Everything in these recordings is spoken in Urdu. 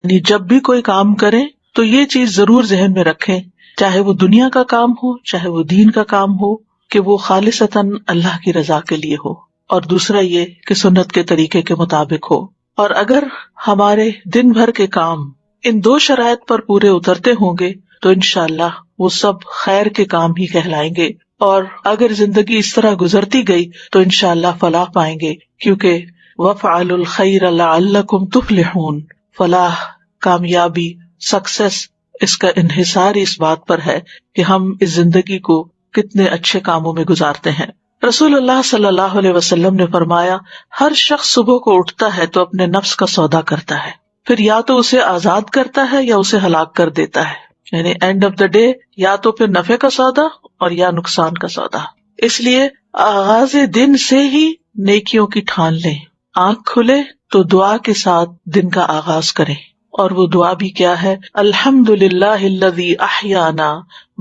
یعنی جب بھی کوئی کام کریں تو یہ چیز ضرور ذہن میں رکھیں، چاہے وہ دنیا کا کام ہو چاہے وہ دین کا کام ہو، کہ وہ خالصتاً اللہ کی رضا کے لیے ہو، اور دوسرا یہ کہ سنت کے طریقے کے مطابق ہو۔ اور اگر ہمارے دن بھر کے کام ان دو شرائط پر پورے اترتے ہوں گے تو انشاءاللہ وہ سب خیر کے کام ہی کہلائیں گے، اور اگر زندگی اس طرح گزرتی گئی تو انشاءاللہ فلاح پائیں گے، کیونکہ وَافْعَلُوا الْخَيْرَ لَعَلَّكُمْ تُفْلِحُونَ۔ فلاح، کامیابی، سکسیس، اس کا انحصار اس بات پر ہے کہ ہم اس زندگی کو کتنے اچھے کاموں میں گزارتے ہیں۔ رسول اللہ صلی اللہ علیہ وسلم نے فرمایا، ہر شخص صبح کو اٹھتا ہے تو اپنے نفس کا سودا کرتا ہے، پھر یا تو اسے آزاد کرتا ہے یا اسے ہلاک کر دیتا ہے، یعنی اینڈ آف دا ڈے یا تو پھر نفع کا سودا اور یا نقصان کا سودا۔ اس لیے آغاز دن سے ہی نیکیوں کی ٹھان لیں، آنکھ کھلے تو دعا کے ساتھ دن کا آغاز کریں، اور وہ دعا بھی کیا ہے؟ الحمدللہ الذی احیانا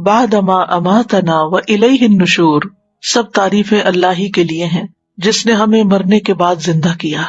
بعدما اماتنا والیہ النشور۔ سب تعریفیں اللہ ہی کے لیے ہیں جس نے ہمیں مرنے کے بعد زندہ کیا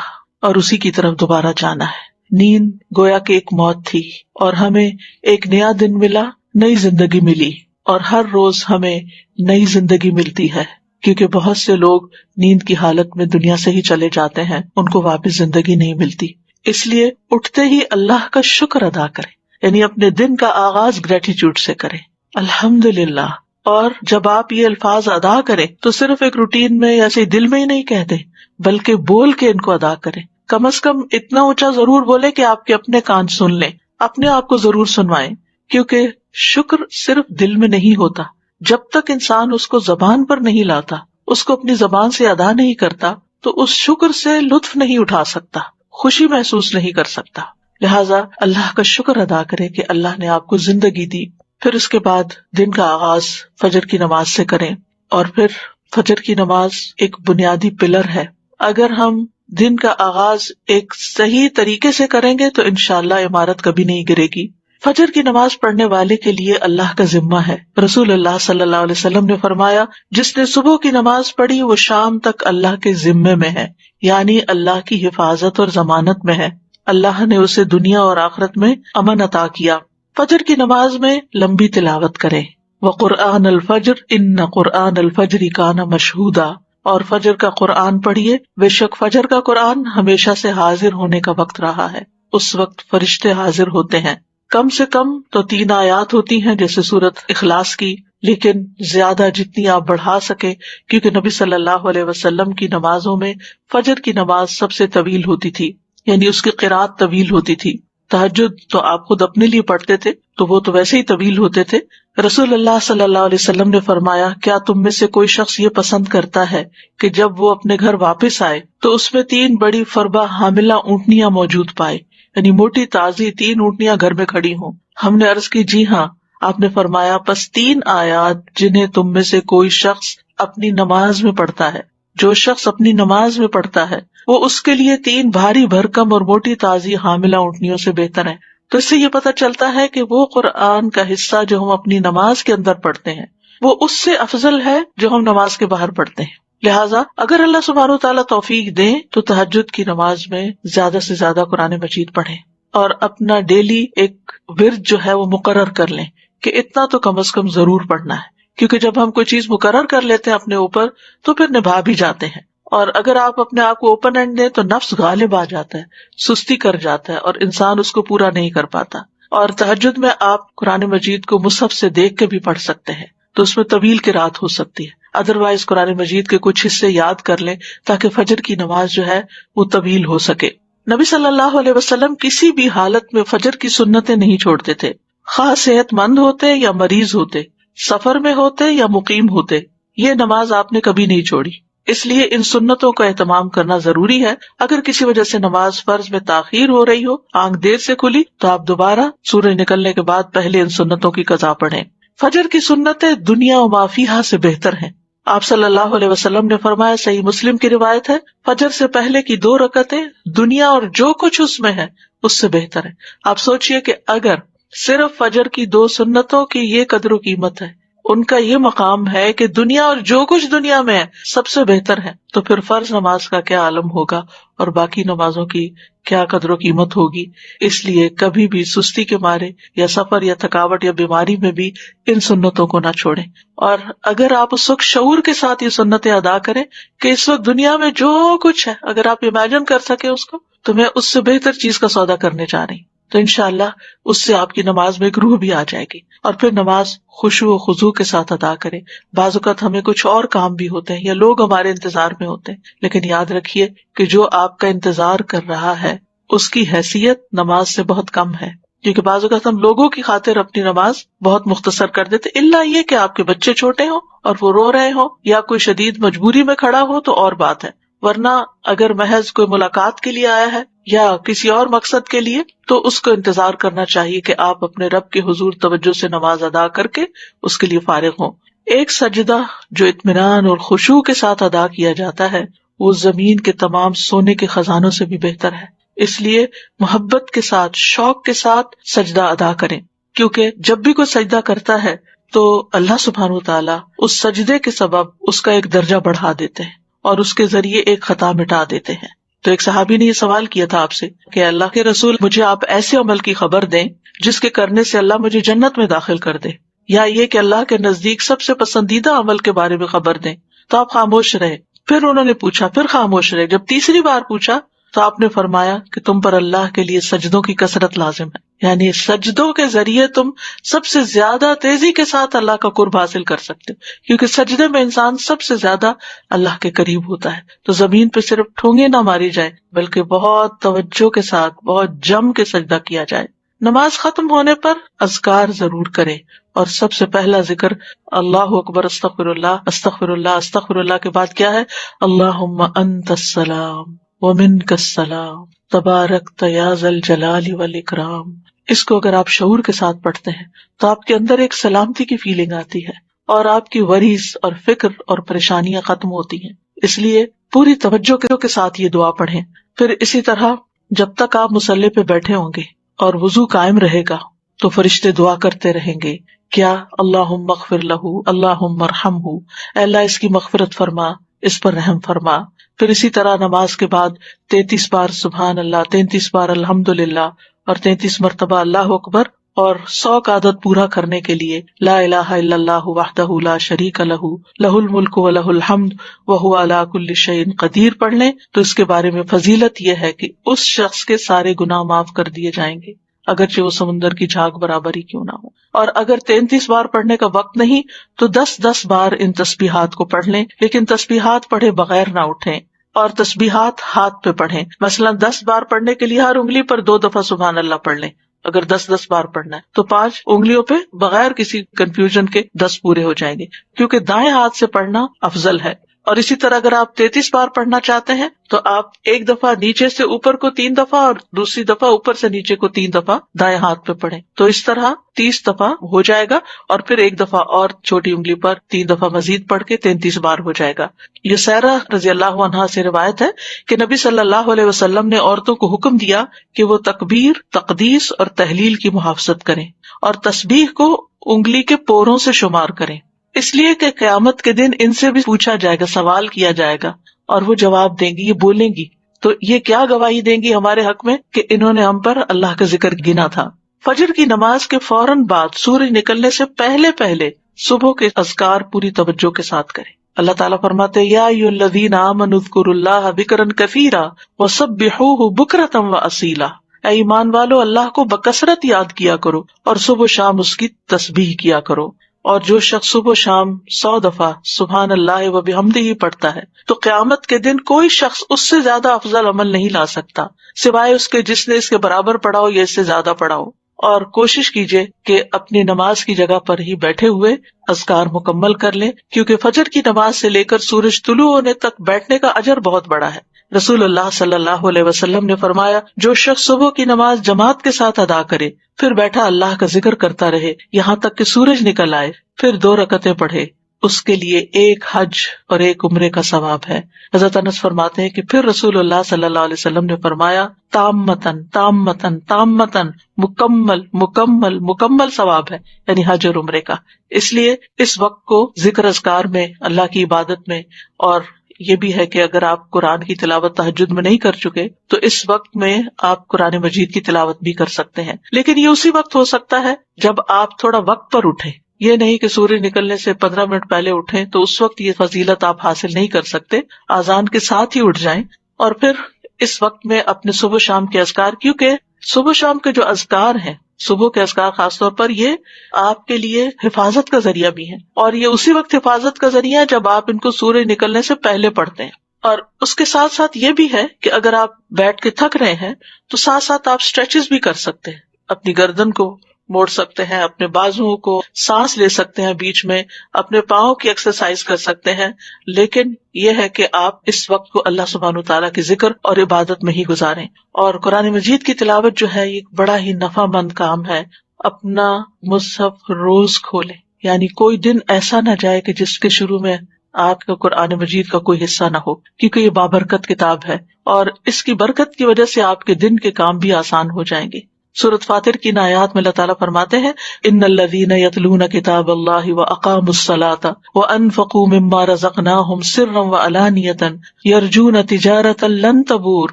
اور اسی کی طرف دوبارہ جانا ہے۔ نیند گویا کہ ایک موت تھی اور ہمیں ایک نیا دن ملا، نئی زندگی ملی، اور ہر روز ہمیں نئی زندگی ملتی ہے، کیونکہ بہت سے لوگ نیند کی حالت میں دنیا سے ہی چلے جاتے ہیں، ان کو واپس زندگی نہیں ملتی۔ اس لیے اٹھتے ہی اللہ کا شکر ادا کریں، یعنی اپنے دن کا آغاز گریٹیٹیوڈ سے کریں، الحمدللہ۔ اور جب آپ یہ الفاظ ادا کریں تو صرف ایک روٹین میں یا ایسے دل میں ہی نہیں کہتے، بلکہ بول کے ان کو ادا کریں۔ کم از کم اتنا اونچا ضرور بولے کہ آپ کے اپنے کان سن لیں، اپنے آپ کو ضرور سنوائیں، کیونکہ شکر صرف دل میں نہیں ہوتا۔ جب تک انسان اس کو زبان پر نہیں لاتا، اس کو اپنی زبان سے ادا نہیں کرتا، تو اس شکر سے لطف نہیں اٹھا سکتا، خوشی محسوس نہیں کر سکتا۔ لہٰذا اللہ کا شکر ادا کرے کہ اللہ نے آپ کو زندگی دی۔ پھر اس کے بعد دن کا آغاز فجر کی نماز سے کریں، اور پھر فجر کی نماز ایک بنیادی پلر ہے۔ اگر ہم دن کا آغاز ایک صحیح طریقے سے کریں گے تو انشاءاللہ عمارت کبھی نہیں گرے گی۔ فجر کی نماز پڑھنے والے کے لیے اللہ کا ذمہ ہے۔ رسول اللہ صلی اللہ علیہ وسلم نے فرمایا، جس نے صبح کی نماز پڑھی وہ شام تک اللہ کے ذمے میں ہے، یعنی اللہ کی حفاظت اور ضمانت میں ہے۔ اللہ نے اسے دنیا اور آخرت میں امن عطا کیا۔ فجر کی نماز میں لمبی تلاوت کریں، وقرآن الفجر ان قرآن الفجر کان مشہودا، اور فجر کا قرآن پڑھیے، بے شک فجر کا قرآن ہمیشہ سے حاضر ہونے کا وقت رہا ہے، اس وقت فرشتے حاضر ہوتے ہیں۔ کم سے کم تو 3 آیات ہوتی ہیں جیسے سورۃ اخلاص کی، لیکن زیادہ جتنی آپ بڑھا سکے، کیونکہ نبی صلی اللہ علیہ وسلم کی نمازوں میں فجر کی نماز سب سے طویل ہوتی تھی، یعنی اس کی قرات طویل ہوتی تھی۔ تہجد تو آپ خود اپنے لیے پڑھتے تھے تو وہ تو ویسے ہی طویل ہوتے تھے۔ رسول اللہ صلی اللہ علیہ وسلم نے فرمایا، کیا تم میں سے کوئی شخص یہ پسند کرتا ہے کہ جب وہ اپنے گھر واپس آئے تو اس میں 3 بڑی فربہ حاملہ اونٹنیاں موجود پائے، یعنی موٹی تازی 3 اونٹنیاں گھر میں کھڑی ہوں؟ ہم نے عرض کی، جی ہاں۔ آپ نے فرمایا، پس 3 آیات جنہیں تم میں سے کوئی شخص اپنی نماز میں پڑھتا ہے، جو شخص اپنی نماز میں پڑھتا ہے وہ اس کے لیے 3 بھاری بھرکم اور موٹی تازی حاملہ اونٹنیوں سے بہتر ہے۔ تو اس سے یہ پتہ چلتا ہے کہ وہ قرآن کا حصہ جو ہم اپنی نماز کے اندر پڑھتے ہیں وہ اس سے افضل ہے جو ہم نماز کے باہر پڑھتے ہیں۔ لہٰذا اگر اللہ سبحانہ وتعالیٰ توفیق دیں تو تہجد کی نماز میں زیادہ سے زیادہ قرآن مجید پڑھیں، اور اپنا ڈیلی ایک ورد جو ہے وہ مقرر کر لیں کہ اتنا تو کم از کم ضرور پڑھنا ہے، کیونکہ جب ہم کوئی چیز مقرر کر لیتے ہیں اپنے اوپر تو پھر نبھا بھی جاتے ہیں۔ اور اگر آپ اپنے آپ کو اوپن اینڈ دیں تو نفس غالب آ جاتا ہے، سستی کر جاتا ہے اور انسان اس کو پورا نہیں کر پاتا۔ اور تہجد میں آپ قرآن مجید کو مصحف سے دیکھ کے بھی پڑھ سکتے ہیں، تو اس میں طویل قرات ہو سکتی ہے۔ ادروائز قرآن مجید کے کچھ حصے یاد کر لیں تاکہ فجر کی نماز جو ہے وہ طویل ہو سکے۔ نبی صلی اللہ علیہ وسلم کسی بھی حالت میں فجر کی سنتیں نہیں چھوڑتے تھے، خاص صحت مند ہوتے یا مریض ہوتے، سفر میں ہوتے یا مقیم ہوتے، یہ نماز آپ نے کبھی نہیں چھوڑی۔ اس لیے ان سنتوں کا اہتمام کرنا ضروری ہے۔ اگر کسی وجہ سے نماز فرض میں تاخیر ہو رہی ہو، آنکھ دیر سے کھلی، تو آپ دوبارہ سورج نکلنے کے بعد پہلے ان سنتوں کی قضا پڑھیں۔ فجر کی سنتیں دنیا و ما فیہا سے بہتر ہیں۔ آپ صلی اللہ علیہ وسلم نے فرمایا، صحیح مسلم کی روایت ہے، فجر سے پہلے کی 2 رکعتیں دنیا اور جو کچھ اس میں ہے اس سے بہتر ہے۔ آپ سوچئے کہ اگر صرف فجر کی 2 سنتوں کی یہ قدر و قیمت ہے، ان کا یہ مقام ہے کہ دنیا اور جو کچھ دنیا میں ہے سب سے بہتر ہے، تو پھر فرض نماز کا کیا عالم ہوگا اور باقی نمازوں کی کیا قدر و قیمت ہوگی۔ اس لیے کبھی بھی سستی کے مارے یا سفر یا تھکاوٹ یا بیماری میں بھی ان سنتوں کو نہ چھوڑیں۔ اور اگر آپ اس وقت شعور کے ساتھ یہ سنتیں ادا کریں کہ اس وقت دنیا میں جو کچھ ہے، اگر آپ امیجن کر سکیں اس کو، تو میں اس سے بہتر چیز کا سودا کرنے جا رہی ہوں، تو انشاءاللہ اس سے آپ کی نماز میں ایک روح بھی آ جائے گی۔ اور پھر نماز خشوع و خضوع کے ساتھ ادا کریں۔ بعض اوقات ہمیں کچھ اور کام بھی ہوتے ہیں یا لوگ ہمارے انتظار میں ہوتے ہیں، لیکن یاد رکھیے کہ جو آپ کا انتظار کر رہا ہے اس کی حیثیت نماز سے بہت کم ہے، کیونکہ بعض اوقات ہم لوگوں کی خاطر اپنی نماز بہت مختصر کر دیتے، الا یہ کہ آپ کے بچے چھوٹے ہوں اور وہ رو رہے ہوں یا کوئی شدید مجبوری میں کھڑا ہو تو اور بات ہے، ورنہ اگر محض کوئی ملاقات کے لیے آیا ہے یا کسی اور مقصد کے لیے تو اس کو انتظار کرنا چاہیے کہ آپ اپنے رب کے حضور توجہ سے نماز ادا کر کے اس کے لیے فارغ ہوں۔ ایک سجدہ جو اطمینان اور خشوع کے ساتھ ادا کیا جاتا ہے وہ زمین کے تمام سونے کے خزانوں سے بھی بہتر ہے، اس لیے محبت کے ساتھ، شوق کے ساتھ سجدہ ادا کریں، کیونکہ جب بھی کوئی سجدہ کرتا ہے تو اللہ سبحانہ وتعالی اس سجدے کے سبب اس کا ایک درجہ بڑھا دیتے ہیں اور اس کے ذریعے ایک خطا مٹا دیتے ہیں۔ تو ایک صحابی نے یہ سوال کیا تھا آپ سے کہ اللہ کے رسول، مجھے آپ ایسے عمل کی خبر دیں جس کے کرنے سے اللہ مجھے جنت میں داخل کر دے، یا یہ کہ اللہ کے نزدیک سب سے پسندیدہ عمل کے بارے میں خبر دیں۔ تو آپ خاموش رہے، پھر انہوں نے پوچھا، پھر خاموش رہے، جب تیسری بار پوچھا تو آپ نے فرمایا کہ تم پر اللہ کے لیے سجدوں کی کثرت لازم ہے، یعنی سجدوں کے ذریعے تم سب سے زیادہ تیزی کے ساتھ اللہ کا قرب حاصل کر سکتے ہو، کیونکہ سجدے میں انسان سب سے زیادہ اللہ کے قریب ہوتا ہے۔ تو زمین پہ صرف ٹھونگے نہ ماری جائے بلکہ بہت توجہ کے ساتھ، بہت جم کے سجدہ کیا جائے۔ نماز ختم ہونے پر اذکار ضرور کرے، اور سب سے پہلا ذکر اللہ اکبر، استغفر اللہ استغفر اللہ استغفر اللہ کے بعد کیا ہے؟ اللہم انت السلام ومنک السلام تبارکت یا ذا الجلال والاکرام۔ اس کو اگر آپ شعور کے ساتھ پڑھتے ہیں تو آپ کے اندر ایک سلامتی کی فیلنگ آتی ہے اور آپ کی وریز اور فکر اور پریشانیاں ختم ہوتی ہیں۔ اس لیے پوری توجہ کے ساتھ یہ دعا پڑھیں۔ پھر اسی طرح جب تک آپ مصلی پہ بیٹھے ہوں گے اور وضو قائم رہے گا تو فرشتے دعا کرتے رہیں گے، کیا؟ اللہم اغفر لہ، اللہم ارحمہ، اے اللہ اس کی مغفرت فرما، اس پر رحم فرما۔ پھر اسی طرح نماز کے بعد 33 بار سبحان اللہ، 33 بار الحمدللہ اور 33 مرتبہ اللہ اکبر، اور 100 کا عدد پورا کرنے کے لیے لا الہ الا اللہ وحدہ لا شریک لہ لہ الملک ولہ الحمد وہو علی کل شیء قدیر پڑھ لیں تو اس کے بارے میں فضیلت یہ ہے کہ اس شخص کے سارے گناہ معاف کر دیے جائیں گے، اگرچہ وہ سمندر کی جھاگ برابر ہی کیوں نہ ہو۔ اور اگر 33 بار پڑھنے کا وقت نہیں تو 10 بار ان تسبیحات کو پڑھ لیں، لیکن تسبیحات پڑھے بغیر نہ اٹھیں، اور تسبیحات ہاتھ پہ پڑھیں۔ مثلا 10 بار پڑھنے کے لیے ہر انگلی پر 2 دفعہ سبحان اللہ پڑھ لیں۔ اگر 10 بار پڑھنا ہے تو 5 انگلیوں پہ بغیر کسی کنفیوژن کے 10 پورے ہو جائیں گے، کیونکہ دائیں ہاتھ سے پڑھنا افضل ہے۔ اور اسی طرح اگر آپ 33 بار پڑھنا چاہتے ہیں تو آپ ایک دفعہ نیچے سے اوپر کو 3 دفعہ اور دوسری دفعہ اوپر سے نیچے کو 3 دفعہ دائیں ہاتھ پہ پڑھیں، تو اس طرح 30 دفعہ ہو جائے گا، اور پھر ایک دفعہ اور چھوٹی انگلی پر 3 دفعہ مزید پڑھ کے 33 بار ہو جائے گا۔ یہ سیرہ رضی اللہ عنہا سے روایت ہے کہ نبی صلی اللہ علیہ وسلم نے عورتوں کو حکم دیا کہ وہ تکبیر، تقدیس اور تحلیل کی محافظت کریں اور تسبیح کو انگلی کے پوروں سے شمار کریں، اس لیے کہ قیامت کے دن ان سے بھی پوچھا جائے گا، سوال کیا جائے گا، اور وہ جواب دیں گی، یہ بولیں گی، تو یہ کیا گواہی دیں گی ہمارے حق میں کہ انہوں نے ہم پر اللہ کا ذکر گنا تھا۔ فجر کی نماز کے فوراً بعد سورج نکلنے سے پہلے صبح کے اذکار پوری توجہ کے ساتھ کریں۔ اللہ تعالیٰ فرماتے یا ایھا الذین آمنوا اذکروا اللہ ذکرا کثیرا وسبحوہ بکرۃ واصیلا، اے ایمان والو اللہ کو بکثرت یاد کیا کرو اور صبح و شام اس کی تسبیح کیا کرو۔ اور جو شخص صبح و شام 100 دفعہ سبحان اللہ و بحمدہ پڑھتا ہے تو قیامت کے دن کوئی شخص اس سے زیادہ افضل عمل نہیں لا سکتا سوائے اس کے جس نے اس کے برابر پڑھا ہو یا اس سے زیادہ پڑھا ہو۔ اور کوشش کیجئے کہ اپنی نماز کی جگہ پر ہی بیٹھے ہوئے اذکار مکمل کر لیں، کیونکہ فجر کی نماز سے لے کر سورج طلوع ہونے تک بیٹھنے کا اجر بہت بڑا ہے۔ رسول اللہ صلی اللہ علیہ وسلم نے فرمایا، جو شخص صبح کی نماز جماعت کے ساتھ ادا کرے پھر بیٹھا اللہ کا ذکر کرتا رہے یہاں تک کہ سورج نکل آئے، پھر 2 رکعتیں پڑھے اس کے لیے ایک حج اور ایک عمرے کا ثواب ہے۔ حضرت انس فرماتے ہیں کہ پھر رسول اللہ صلی اللہ علیہ وسلم نے فرمایا تامتن تامتن تامتن، مکمل مکمل مکمل ثواب ہے، یعنی حج اور عمرے کا۔ اس لیے اس وقت کو ذکر اذکار میں، اللہ کی عبادت میں، اور یہ بھی ہے کہ اگر آپ قرآن کی تلاوت تہجد میں نہیں کر چکے تو اس وقت میں آپ قرآن مجید کی تلاوت بھی کر سکتے ہیں، لیکن یہ اسی وقت ہو سکتا ہے جب آپ تھوڑا وقت پر اٹھیں۔ یہ نہیں کہ سورج نکلنے سے 15 منٹ پہلے اٹھیں تو اس وقت یہ فضیلت آپ حاصل نہیں کر سکتے، آذان کے ساتھ ہی اٹھ جائیں اور پھر اس وقت میں اپنے صبح شام کے اذکار، کیونکہ صبح شام کے جو اذکار ہیں، صبح کے اذکار خاص طور پر، یہ آپ کے لیے حفاظت کا ذریعہ بھی ہے، اور یہ اسی وقت حفاظت کا ذریعہ ہے جب آپ ان کو سورج نکلنے سے پہلے پڑھتے ہیں۔ اور اس کے ساتھ ساتھ یہ بھی ہے کہ اگر آپ بیٹھ کے تھک رہے ہیں تو ساتھ ساتھ آپ اسٹریچز بھی کر سکتے ہیں، اپنی گردن کو موڑ سکتے ہیں، اپنے بازوؤں کو سانس لے سکتے ہیں بیچ میں، اپنے پاؤں کی ایکسرسائز کر سکتے ہیں، لیکن یہ ہے کہ آپ اس وقت کو اللہ سبحانہ وتعالیٰ کے ذکر اور عبادت میں ہی گزاریں۔ اور قرآن مجید کی تلاوت جو ہے یہ بڑا ہی نفع مند کام ہے۔ اپنا مصحف روز کھولیں، یعنی کوئی دن ایسا نہ جائے کہ جس کے شروع میں آپ کا قرآن مجید کا کوئی حصہ نہ ہو، کیونکہ یہ بابرکت کتاب ہے اور اس کی برکت کی وجہ سے آپ کے دن کے کام بھی آسان ہو جائیں گے۔ سورۃ فاطر کی آیات میں اللہ تعالیٰ فرماتے ہیں ان الذین یتلون کتاب اللہ واقاموا الصلاۃ وانفقوا مما رزقناہم سرا وعلانیۃ یرجون تجارۃ لن تبور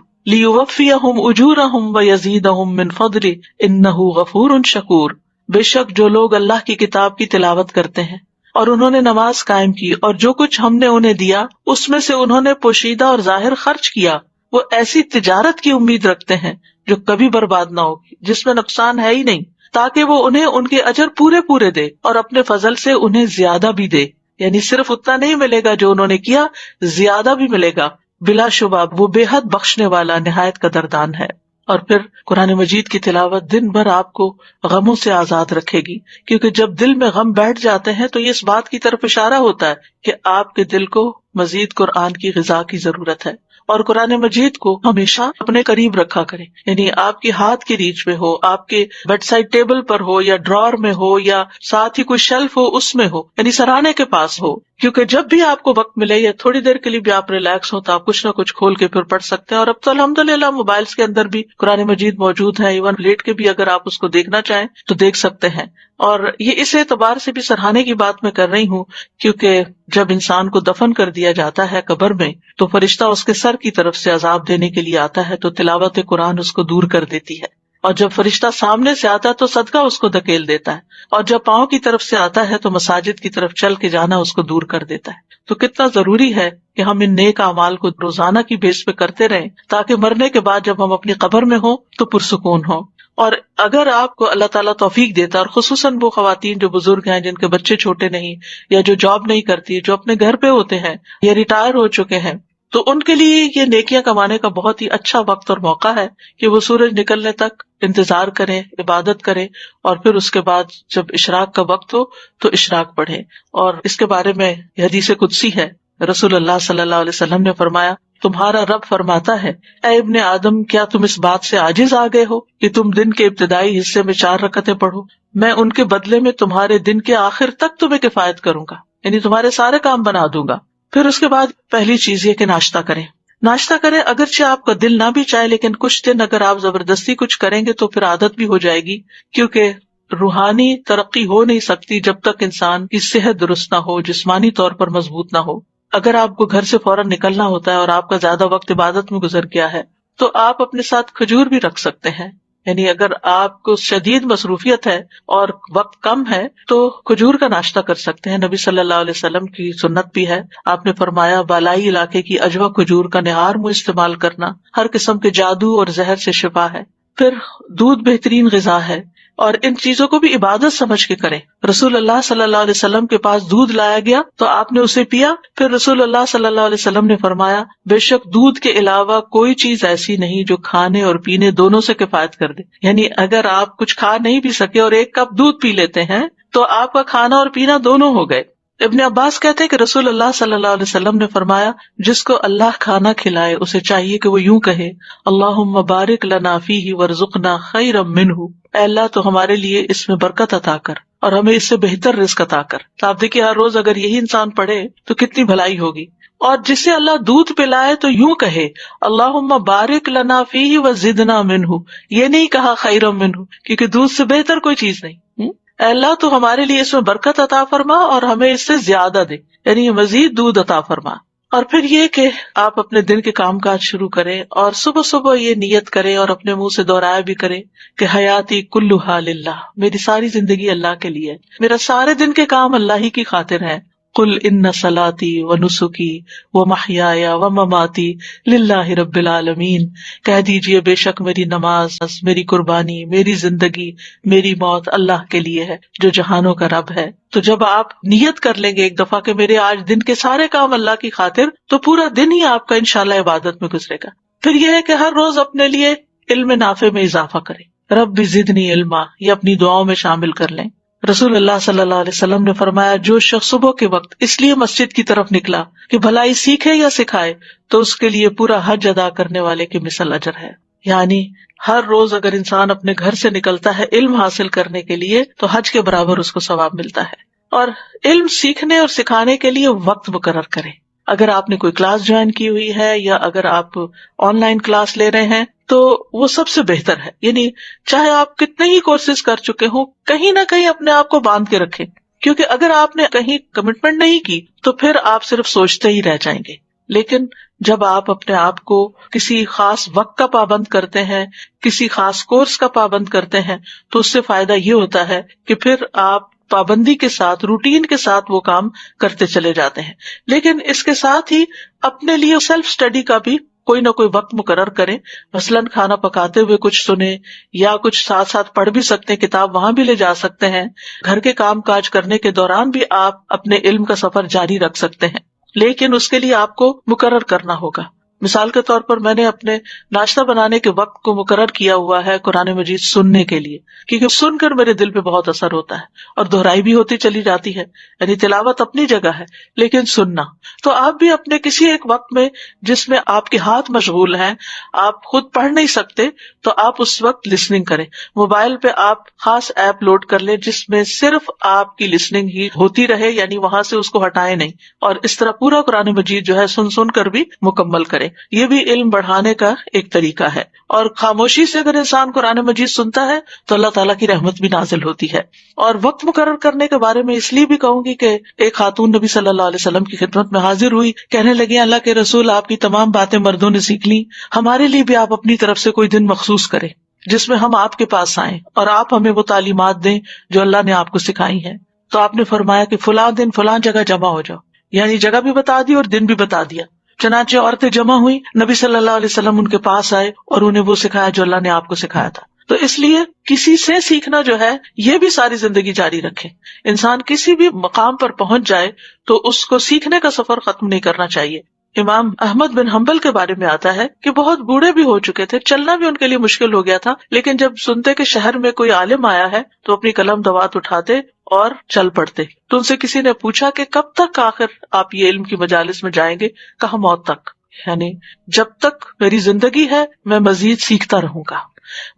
لیوفیہم اجورہم ویزیدہم من فضلہ انہ غفور شکور۔ بے شک جو لوگ اللہ کی کتاب کی تلاوت کرتے ہیں اور انہوں نے نماز قائم کی اور جو کچھ ہم نے انہیں دیا اس میں سے انہوں نے پوشیدہ اور ظاہر خرچ کیا، وہ ایسی تجارت کی امید رکھتے ہیں جو کبھی برباد نہ ہوگی، جس میں نقصان ہے ہی نہیں، تاکہ وہ انہیں ان کے اجر پورے پورے دے اور اپنے فضل سے انہیں زیادہ بھی دے، یعنی صرف اتنا نہیں ملے گا جو انہوں نے کیا، زیادہ بھی ملے گا، بلا شبہ وہ بے حد بخشنے والا نہایت قدردان ہے۔ اور پھر قرآن مجید کی تلاوت دن بھر آپ کو غموں سے آزاد رکھے گی، کیونکہ جب دل میں غم بیٹھ جاتے ہیں تو یہ اس بات کی طرف اشارہ ہوتا ہے کہ آپ کے دل کو مزید قرآن کی غذا کی ضرورت ہے۔ اور قرآن مجید کو ہمیشہ اپنے قریب رکھا کریں، یعنی آپ کے ہاتھ کی ریچ میں ہو، آپ کے بیڈ سائڈ ٹیبل پر ہو یا ڈرار میں ہو یا ساتھ ہی کوئی شیلف ہو اس میں ہو، یعنی سراہنے کے پاس ہو، کیونکہ جب بھی آپ کو وقت ملے یا تھوڑی دیر کے لیے بھی آپ ریلیکس ہو تو آپ کچھ نہ کچھ کھول کے پھر پڑھ سکتے ہیں۔ اور اب تو الحمدللہ موبائلز کے اندر بھی قرآن مجید موجود ہے، ایون لیٹ کے بھی اگر آپ اس کو دیکھنا چاہیں تو دیکھ سکتے ہیں۔ اور یہ اس اعتبار سے بھی سراہنے کی بات میں کر رہی ہوں کیونکہ جب انسان کو دفن کر دیا جاتا ہے قبر میں تو فرشتہ اس کے سر کی طرف سے عذاب دینے کے لیے آتا ہے، تو تلاوت قرآن اس کو دور کر دیتی ہے، اور جب فرشتہ سامنے سے آتا ہے تو صدقہ اس کو دھکیل دیتا ہے، اور جب پاؤں کی طرف سے آتا ہے تو مساجد کی طرف چل کے جانا اس کو دور کر دیتا ہے۔ تو کتنا ضروری ہے کہ ہم ان نیک اعمال کو روزانہ کی بیس پہ کرتے رہیں تاکہ مرنے کے بعد جب ہم اپنی قبر میں ہوں تو پرسکون ہوں۔ اور اگر آپ کو اللہ تعالیٰ توفیق دیتا ہے، اور خصوصاً وہ خواتین جو بزرگ ہیں، جن کے بچے چھوٹے نہیں یا جو جاب نہیں کرتی، جو اپنے گھر پہ ہوتے ہیں یا ریٹائر ہو چکے ہیں، تو ان کے لیے یہ نیکیاں کمانے کا بہت ہی اچھا وقت اور موقع ہے کہ وہ سورج نکلنے تک انتظار کریں، عبادت کریں، اور پھر اس کے بعد جب اشراق کا وقت ہو تو اشراق پڑھیں۔ اور اس کے بارے میں حدیث قدسی ہے، رسول اللہ صلی اللہ علیہ وسلم نے فرمایا تمہارا رب فرماتا ہے اے ابن آدم، کیا تم اس بات سے عاجز آ گئے ہو کہ تم دن کے ابتدائی حصے میں 4 رکعتیں پڑھو؟ میں ان کے بدلے میں تمہارے دن کے آخر تک تمہیں کفایت کروں گا، یعنی تمہارے سارے کام بنا دوں گا۔ پھر اس کے بعد پہلی چیز یہ کہ ناشتہ کریں، ناشتہ کریں، اگرچہ آپ کا دل نہ بھی چاہے، لیکن کچھ دن اگر آپ زبردستی کچھ کریں گے تو پھر عادت بھی ہو جائے گی، کیونکہ روحانی ترقی ہو نہیں سکتی جب تک انسان کی صحت درست نہ ہو، جسمانی طور پر مضبوط نہ ہو۔ اگر آپ کو گھر سے فوراً نکلنا ہوتا ہے اور آپ کا زیادہ وقت عبادت میں گزر گیا ہے تو آپ اپنے ساتھ کھجور بھی رکھ سکتے ہیں، یعنی اگر آپ کو شدید مصروفیت ہے اور وقت کم ہے تو کھجور کا ناشتہ کر سکتے ہیں۔ نبی صلی اللہ علیہ وسلم کی سنت بھی ہے، آپ نے فرمایا بالائی علاقے کی اجوا کھجور کا نہار منہ استعمال کرنا ہر قسم کے جادو اور زہر سے شفا ہے۔ پھر دودھ بہترین غذا ہے اور ان چیزوں کو بھی عبادت سمجھ کے کریں۔ رسول اللہ صلی اللہ علیہ وسلم کے پاس دودھ لایا گیا تو آپ نے اسے پیا، پھر رسول اللہ صلی اللہ علیہ وسلم نے فرمایا بے شک دودھ کے علاوہ کوئی چیز ایسی نہیں جو کھانے اور پینے دونوں سے کفایت کر دے، یعنی اگر آپ کچھ کھا نہیں پی سکے اور 1 کپ دودھ پی لیتے ہیں تو آپ کا کھانا اور پینا دونوں ہو گئے۔ ابن عباس کہتے ہیں کہ رسول اللہ صلی اللہ علیہ وسلم نے فرمایا جس کو اللہ کھانا کھلائے اسے چاہیے کہ وہ یوں کہے اللہم بارک لنا فیہ وارزقنا خیرا منہ، اے اللہ تو ہمارے لیے اس میں برکت عطا کر اور ہمیں اس سے بہتر رزق عطا کر. تو آپ دیکھیے ہر روز اگر یہی انسان پڑھے تو کتنی بھلائی ہوگی. اور جسے اللہ دودھ پلائے تو یوں کہے اللہم بارک لنا فیہ وزدنا منہ، یہ نہیں کہا خیرا منہ، کیونکہ دودھ سے بہتر کوئی چیز نہیں. اے اللہ تو ہمارے لیے اس میں برکت عطا فرما اور ہمیں اس سے زیادہ دے، یعنی مزید دودھ عطا فرما. اور پھر یہ کہ آپ اپنے دن کے کام کاج شروع کریں اور صبح صبح یہ نیت کریں اور اپنے منہ سے دہرایا بھی کریں کہ حیاتی کلھا للہ، میری ساری زندگی اللہ کے لیے ہے، میرا سارے دن کے کام اللہ ہی کی خاطر ہے. قل ان صلاتی و نسکی و محیای و مماتی للہ رب العالمین، کہہ دیجئے بے شک میری نماز، میری قربانی، میری زندگی، میری موت اللہ کے لیے ہے جو جہانوں کا رب ہے. تو جب آپ نیت کر لیں گے ایک دفعہ کہ میرے آج دن کے سارے کام اللہ کی خاطر، تو پورا دن ہی آپ کا انشاءاللہ عبادت میں گزرے گا. پھر یہ ہے کہ ہر روز اپنے لیے علم نافع میں اضافہ کریں. رب زدنی علما یہ اپنی دعاؤں میں شامل کر لیں. رسول اللہ صلی اللہ علیہ وسلم نے فرمایا جو شخص صبح کے وقت اس لیے مسجد کی طرف نکلا کہ بھلائی سیکھے یا سکھائے تو اس کے لیے پورا حج ادا کرنے والے کی مثل اجر ہے. یعنی ہر روز اگر انسان اپنے گھر سے نکلتا ہے علم حاصل کرنے کے لیے تو حج کے برابر اس کو ثواب ملتا ہے. اور علم سیکھنے اور سکھانے کے لیے وقت مقرر کریں. اگر آپ نے کوئی کلاس جوائن کی ہوئی ہے یا اگر آپ آن لائن کلاس لے رہے ہیں تو وہ سب سے بہتر ہے. یعنی چاہے آپ کتنے ہی کورسز کر چکے ہوں، کہیں نہ کہیں اپنے آپ کو باندھ کے رکھیں، کیونکہ اگر آپ نے کہیں کمٹمنٹ نہیں کی تو پھر آپ صرف سوچتے ہی رہ جائیں گے. لیکن جب آپ اپنے آپ کو کسی خاص وقت کا پابند کرتے ہیں، کسی خاص کورس کا پابند کرتے ہیں، تو اس سے فائدہ یہ ہوتا ہے کہ پھر آپ پابندی کے ساتھ، روٹین کے ساتھ وہ کام کرتے چلے جاتے ہیں. لیکن اس کے ساتھ ہی اپنے لیے سیلف اسٹڈی کا بھی کوئی نہ کوئی وقت مقرر کریں. مثلاً کھانا پکاتے ہوئے کچھ سنیں یا کچھ ساتھ ساتھ پڑھ بھی سکتے ہیں، کتاب وہاں بھی لے جا سکتے ہیں. گھر کے کام کاج کرنے کے دوران بھی آپ اپنے علم کا سفر جاری رکھ سکتے ہیں، لیکن اس کے لیے آپ کو مقرر کرنا ہوگا. مثال کے طور پر میں نے اپنے ناشتہ بنانے کے وقت کو مقرر کیا ہوا ہے قرآن مجید سننے کے لیے، کیونکہ سن کر میرے دل پہ بہت اثر ہوتا ہے اور دہرائی بھی ہوتی چلی جاتی ہے. یعنی تلاوت اپنی جگہ ہے لیکن سننا. تو آپ بھی اپنے کسی ایک وقت میں جس میں آپ کے ہاتھ مشغول ہیں، آپ خود پڑھ نہیں سکتے، تو آپ اس وقت لسننگ کریں. موبائل پہ آپ خاص ایپ لوڈ کر لیں جس میں صرف آپ کی لسننگ ہی ہوتی رہے، یعنی وہاں سے اس کو ہٹائے نہیں، اور اس طرح پورا قرآن مجید جو ہے سن کر بھی مکمل کریں. یہ بھی علم بڑھانے کا ایک طریقہ ہے. اور خاموشی سے اگر انسان قرآن مجید سنتا ہے تو اللہ تعالیٰ کی رحمت بھی نازل ہوتی ہے. اور وقت مقرر کرنے کے بارے میں اس لیے بھی کہوں گی کہ ایک خاتون نبی صلی اللہ علیہ وسلم کی خدمت میں حاضر ہوئی، کہنے لگی اللہ کے رسول آپ کی تمام باتیں مردوں نے سیکھ لی، ہمارے لیے بھی آپ اپنی طرف سے کوئی دن مخصوص کریں جس میں ہم آپ کے پاس آئیں اور آپ ہمیں وہ تعلیمات دیں جو اللہ نے آپ کو سکھائی ہیں. تو آپ نے فرمایا کہ فلاں دن فلاں جگہ جمع ہو جاؤ، یعنی جگہ بھی بتا دی اور دن بھی بتا دیا. چنانچہ عورتیں جمع ہوئی، نبی صلی اللہ علیہ وسلم ان کے پاس آئے اور انہیں وہ سکھایا جو اللہ نے آپ کو سکھایا تھا. تو اس لیے کسی سے سیکھنا جو ہے یہ بھی ساری زندگی جاری رکھے. انسان کسی بھی مقام پر پہنچ جائے تو اس کو سیکھنے کا سفر ختم نہیں کرنا چاہیے. امام احمد بن حنبل کے بارے میں آتا ہے کہ بہت بوڑھے بھی ہو چکے تھے، چلنا بھی ان کے لیے مشکل ہو گیا تھا، لیکن جب سنتے کہ شہر میں کوئی عالم آیا ہے تو اپنی قلم دوات اٹھاتے اور چل پڑتے. تو ان سے کسی نے پوچھا کہ کب تک آخر آپ یہ علم کی مجالس میں جائیں گے؟ کہا موت تک، یعنی جب تک میری زندگی ہے میں مزید سیکھتا رہوں گا.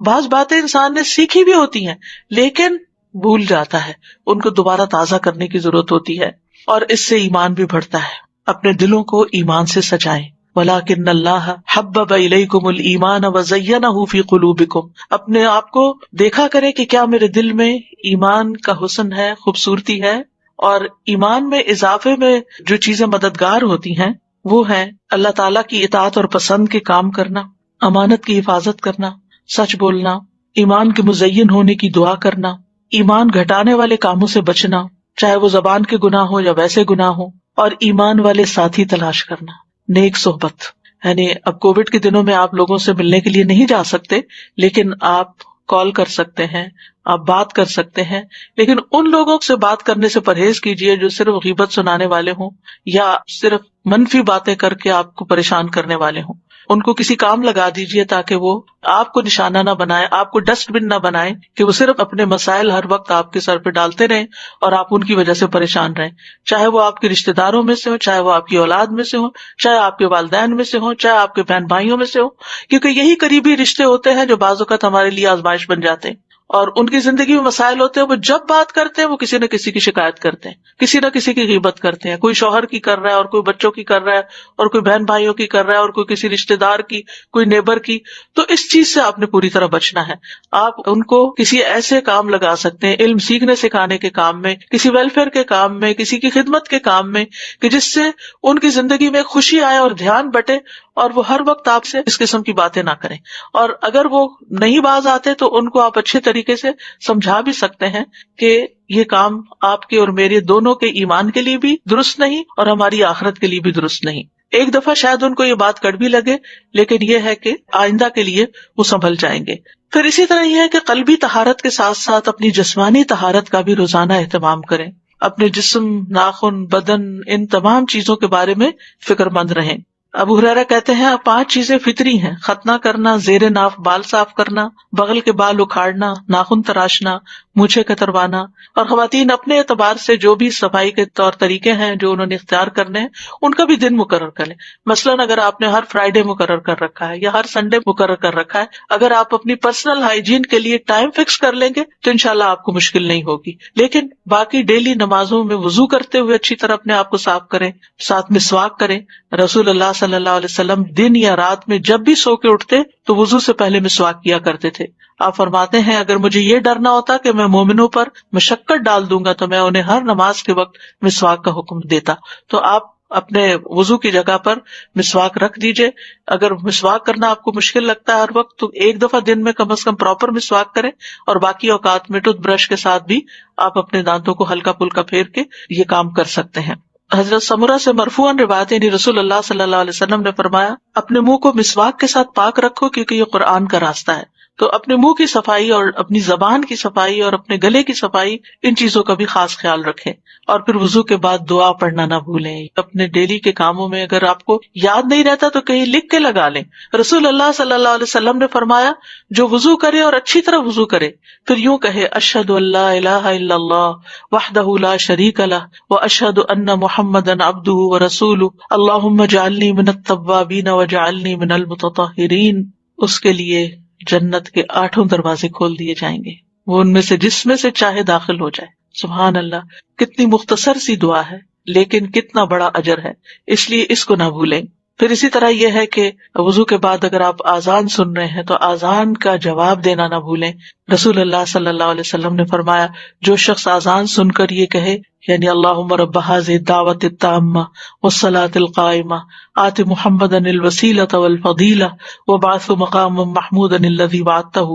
بعض باتیں انسان نے سیکھی بھی ہوتی ہیں لیکن بھول جاتا ہے، ان کو دوبارہ تازہ کرنے کی ضرورت ہوتی ہے، اور اس سے ایمان بھی بڑھتا ہے. اپنے دلوں کو ایمان سے سجائیں. وَلَكِنَّ اللَّهَ حَبَّبَ إِلَيْكُمُ الْإِيمَانَ وَزَيَّنَهُ فِي قُلُوبِكُمْ. اپنے آپ کو دیکھا کرے کہ کیا میرے دل میں ایمان کا حسن ہے، خوبصورتی ہے. اور ایمان میں اضافے میں جو چیزیں مددگار ہوتی ہیں وہ ہیں اللہ تعالیٰ کی اطاعت اور پسند کے کام کرنا، امانت کی حفاظت کرنا، سچ بولنا، ایمان کے مزین ہونے کی دعا کرنا، ایمان گھٹانے والے کاموں سے بچنا، چاہے وہ زبان کے گناہ ہو یا ویسے گناہ ہو، اور ایمان والے ساتھی تلاش کرنا، نیک صحبت. یعنی اب کووڈ کے دنوں میں آپ لوگوں سے ملنے کے لیے نہیں جا سکتے، لیکن آپ کال کر سکتے ہیں، آپ بات کر سکتے ہیں، لیکن ان لوگوں سے بات کرنے سے پرہیز کیجیے جو صرف غیبت سنانے والے ہوں یا صرف منفی باتیں کر کے آپ کو پریشان کرنے والے ہوں. ان کو کسی کام لگا دیجیے تاکہ وہ آپ کو نشانہ نہ بنائے، آپ کو ڈسٹ بن نہ بنائے کہ وہ صرف اپنے مسائل ہر وقت آپ کے سر پہ ڈالتے رہیں اور آپ ان کی وجہ سے پریشان رہیں، چاہے وہ آپ کے رشتے داروں میں سے ہو، چاہے وہ آپ کی اولاد میں سے ہو، چاہے آپ کے والدین میں سے ہو، چاہے آپ کے بہن بھائیوں میں سے ہو، کیونکہ یہی قریبی رشتے ہوتے ہیں جو بعض اوقات ہمارے لیے آزمائش بن جاتے ہیں. اور ان کی زندگی میں مسائل ہوتے ہیں، وہ جب بات کرتے ہیں وہ کسی نہ کسی کی شکایت کرتے ہیں، کسی نہ کسی کی غیبت کرتے ہیں، کوئی شوہر کی کر رہا ہے اور کوئی بچوں کی کر رہا ہے اور کوئی بہن بھائیوں کی کر رہا ہے اور کوئی کسی رشتے دار کی، کوئی نیبر کی. تو اس چیز سے آپ نے پوری طرح بچنا ہے. آپ ان کو کسی ایسے کام لگا سکتے ہیں، علم سیکھنے سکھانے کے کام میں، کسی ویلفیئر کے کام میں، کسی کی خدمت کے کام میں، کہ جس سے ان کی زندگی میں خوشی آئے اور دھیان بٹے اور وہ ہر وقت آپ سے اس قسم کی باتیں نہ کریں. اور اگر وہ نہیں باز آتے تو ان کو آپ اچھے طریقے سے سمجھا بھی سکتے ہیں کہ یہ کام آپ کے اور میرے دونوں کے ایمان کے لیے بھی درست نہیں اور ہماری آخرت کے لیے بھی درست نہیں. ایک دفعہ شاید ان کو یہ بات کڑوی لگے، لیکن یہ ہے کہ آئندہ کے لیے وہ سنبھل جائیں گے. پھر اسی طرح یہ ہے کہ قلبی طہارت کے ساتھ ساتھ اپنی جسمانی طہارت کا بھی روزانہ اہتمام کریں. اپنے جسم، ناخن، بدن، ان تمام چیزوں کے بارے میں فکر مند رہیں. ابو ہریرہ کہتے ہیں 5 چیزیں فطری ہیں: ختنہ کرنا، زیر ناف بال صاف کرنا، بغل کے بال اکھاڑنا، ناخن تراشنا، مونچھیں کتروانا. اور خواتین اپنے اعتبار سے جو بھی صفائی کے طور طریقے ہیں جو انہوں نے اختیار کرنے ہیں ان کا بھی دن مقرر کریں. مثلاً اگر آپ نے ہر فرائیڈے مقرر کر رکھا ہے یا ہر سنڈے مقرر کر رکھا ہے، اگر آپ اپنی پرسنل ہائیجین کے لیے ٹائم فکس کر لیں گے تو انشاءاللہ آپ کو مشکل نہیں ہوگی. لیکن باقی ڈیلی نمازوں میں وضو کرتے ہوئے اچھی طرح اپنے آپ کو صاف کریں، ساتھ مسواک کریں. رسول اللہ صلی اللہ علیہ وسلم دن یا رات میں جب بھی سو کے اٹھتے تو وضو سے پہلے مسواک کیا کرتے تھے. آپ فرماتے ہیں اگر مجھے یہ ڈر نہ ہوتا کہ میں مومنوں پر مشقت ڈال دوں گا تو میں انہیں ہر نماز کے وقت مسواک کا حکم دیتا. تو آپ اپنے وضو کی جگہ پر مسواک رکھ دیجئے. اگر مسواک کرنا آپ کو مشکل لگتا ہے ہر وقت تو ایک دفعہ دن میں کم از کم پراپر مسواک کریں، اور باقی اوقات میں ٹوتھ برش کے ساتھ بھی آپ اپنے دانتوں کو ہلکا پھلکا پھیر کے یہ کام کر سکتے ہیں. حضرت سمرہ سے مرفوعاً روایت، یعنی رسول اللہ صلی اللہ علیہ وسلم نے فرمایا اپنے منہ کو مسواک کے ساتھ پاک رکھو کیونکہ یہ قرآن کا راستہ ہے. تو اپنے منہ کی صفائی اور اپنی زبان کی صفائی اور اپنے گلے کی صفائی، ان چیزوں کا بھی خاص خیال رکھیں. اور پھر وضو کے بعد دعا پڑھنا نہ بھولیں. اپنے ڈیلی کے کاموں میں اگر آپ کو یاد نہیں رہتا تو کہیں لکھ کے لگا لیں. رسول اللہ صلی اللہ علیہ وسلم نے فرمایا جو وضو کرے اور اچھی طرح وضو کرے پھر یوں کہے اشہد ان لا الہ الا اللہ وحدہ لا شریک لہ واشہد ان محمدا عبدہ ورسولہ اللہم اجعلنی من التوابین واجعلنی من المتطہرین. اس کے لیے جنت کے 8 دروازے کھول دیے جائیں گے، وہ ان میں سے جس میں سے چاہے داخل ہو جائے. سبحان اللہ، کتنی مختصر سی دعا ہے لیکن کتنا بڑا اجر ہے، اس لیے اس کو نہ بھولیں. پھر اسی طرح یہ ہے کہ وضو کے بعد اگر آپ آذان سن رہے ہیں تو آذان کا جواب دینا نہ بھولیں. رسول اللہ صلی اللہ علیہ وسلم نے فرمایا جو شخص آذان سن کر یہ کہے، یعنی اللہم رب ھذہ الدعوۃ التامہ والصلاۃ القائمہ آت محمدا الوسیلۃ والفضیلہ وابعثہ مقاما محمودا الذی وعدتہ،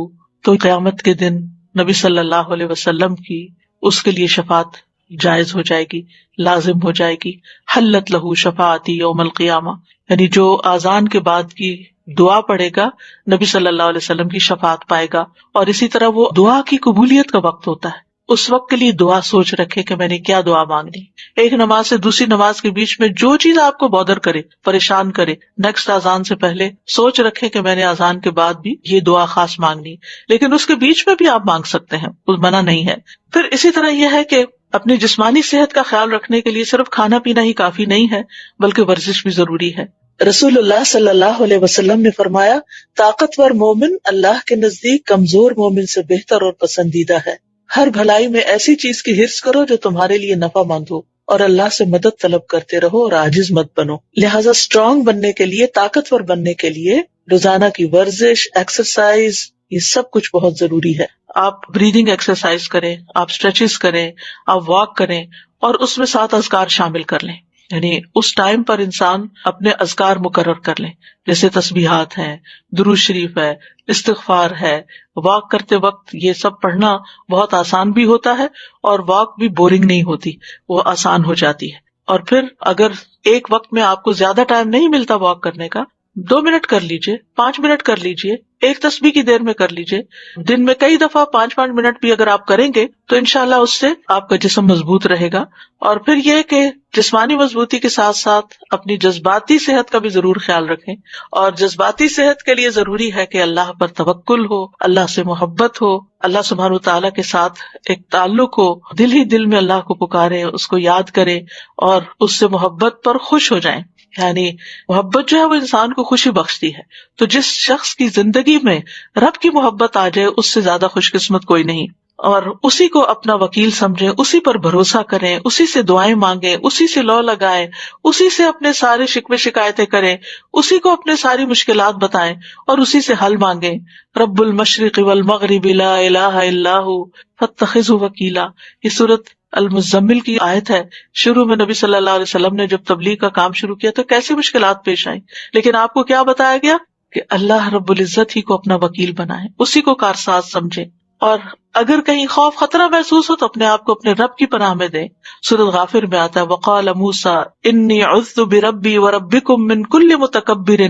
تو قیامت کے دن نبی صلی اللہ علیہ وسلم کی اس کے لیے شفاعت جائز ہو جائے گی، لازم ہو جائے گی. حلت لہ شفاعتی یوم القیامہ، یعنی جو آذان کے بعد کی دعا پڑھے گا نبی صلی اللہ علیہ وسلم کی شفاعت پائے گا. اور اسی طرح وہ دعا کی قبولیت کا وقت ہوتا ہے، اس وقت کے لیے دعا سوچ رکھے کہ میں نے کیا دعا مانگنی. ایک نماز سے دوسری نماز کے بیچ میں جو چیز آپ کو بودر کرے، پریشان کرے، نیکسٹ آذان سے پہلے سوچ رکھے کہ میں نے آذان کے بعد بھی یہ دعا خاص مانگنی، لیکن اس کے بیچ میں بھی آپ مانگ سکتے ہیں، کوئی منع نہیں ہے. پھر اسی طرح یہ ہے کہ اپنی جسمانی صحت کا خیال رکھنے کے لیے صرف کھانا پینا ہی کافی نہیں ہے بلکہ ورزش بھی ضروری ہے. رسول اللہ صلی اللہ علیہ وسلم نے فرمایا طاقتور مومن اللہ کے نزدیک کمزور مومن سے بہتر اور پسندیدہ ہے. ہر بھلائی میں ایسی چیز کی حرص کرو جو تمہارے لیے نفع مند ہو، اور اللہ سے مدد طلب کرتے رہو اور عاجز مت بنو. لہٰذا اسٹرانگ بننے کے لیے، طاقتور بننے کے لیے روزانہ کی ورزش، ایکسرسائز، یہ سب کچھ بہت ضروری ہے. آپ بریدنگ ایکسرسائز کریں، آپ اسٹریچز کریں، آپ واک کریں، اور اس میں 7 اذکار شامل کر لیں. یعنی اس ٹائم پر انسان اپنے اذکار مقرر کر لیں، جیسے تسبیحات ہیں، درود شریف ہے، استغفار ہے. واک کرتے وقت یہ سب پڑھنا بہت آسان بھی ہوتا ہے اور واک بھی بورنگ نہیں ہوتی، وہ آسان ہو جاتی ہے. اور پھر اگر ایک وقت میں آپ کو زیادہ ٹائم نہیں ملتا واک کرنے کا، 2 منٹ کر لیجئے، 5 منٹ کر لیجئے، ایک تسبیح کی دیر میں کر لیجئے. دن میں کئی دفعہ 5-5 منٹ بھی اگر آپ کریں گے تو انشاءاللہ اس سے آپ کا جسم مضبوط رہے گا. اور پھر یہ کہ جسمانی مضبوطی کے ساتھ ساتھ اپنی جذباتی صحت کا بھی ضرور خیال رکھیں. اور جذباتی صحت کے لیے ضروری ہے کہ اللہ پر توکل ہو، اللہ سے محبت ہو، اللہ سبحانہ وتعالیٰ کے ساتھ ایک تعلق ہو، دل ہی دل میں اللہ کو پکارے، اس کو یاد کریں اور اس سے محبت پر خوش ہو جائیں. یعنی محبت جو ہے وہ انسان کو خوشی بخشتی ہے. تو جس شخص کی زندگی میں رب کی محبت آ جائے اس سے زیادہ خوش قسمت کوئی نہیں. اور اسی کو اپنا وکیل سمجھیں، اسی پر بھروسہ کریں، اسی سے دعائیں مانگیں، اسی سے لو لگائیں، اسی سے اپنے سارے شکوے شکایتیں کریں، اسی کو اپنے ساری مشکلات بتائیں اور اسی سے حل مانگیں. رب المشرق والمغرب لا الہ الا ہو فاتخذہ وکیلا. یہ سورۃ المزمل کی آیت ہے. شروع میں نبی صلی اللہ علیہ وسلم نے جب تبلیغ کا کام شروع کیا تو کیسی مشکلات پیش آئیں، لیکن آپ کو کیا بتایا گیا کہ اللہ رب العزت ہی کو اپنا وکیل بنائیں، اسی کو کارساز سمجھیں. اور اگر کہیں خوف خطرہ محسوس ہو تو اپنے آپ کو اپنے رب کی پناہ میں دیں. سورۃ غافر میں آتا ہے وقال موسیٰ انی عذت بربی وربکم من کل متکبر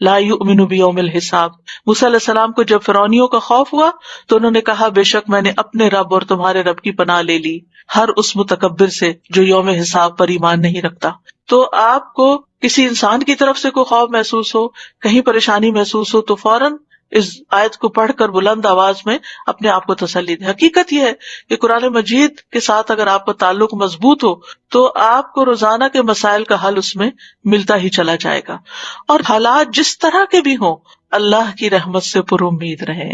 لا یؤمن بیوم الحساب. موسیٰ علیہ السلام کو جب فرعونیوں کا خوف ہوا تو انہوں نے کہا بے شک میں نے اپنے رب اور تمہارے رب کی پناہ لے لی، ہر اس متکبر سے جو یوم حساب پر ایمان نہیں رکھتا. تو آپ کو کسی انسان کی طرف سے کوئی خوف محسوس ہو، کہیں پریشانی محسوس ہو تو فوراً اس آیت کو پڑھ کر بلند آواز میں اپنے آپ کو تسلی دے. حقیقت یہ ہے کہ قرآن مجید کے ساتھ اگر آپ کا تعلق مضبوط ہو تو آپ کو روزانہ کے مسائل کا حل اس میں ملتا ہی چلا جائے گا. اور حالات جس طرح کے بھی ہوں اللہ کی رحمت سے پر امید رہیں.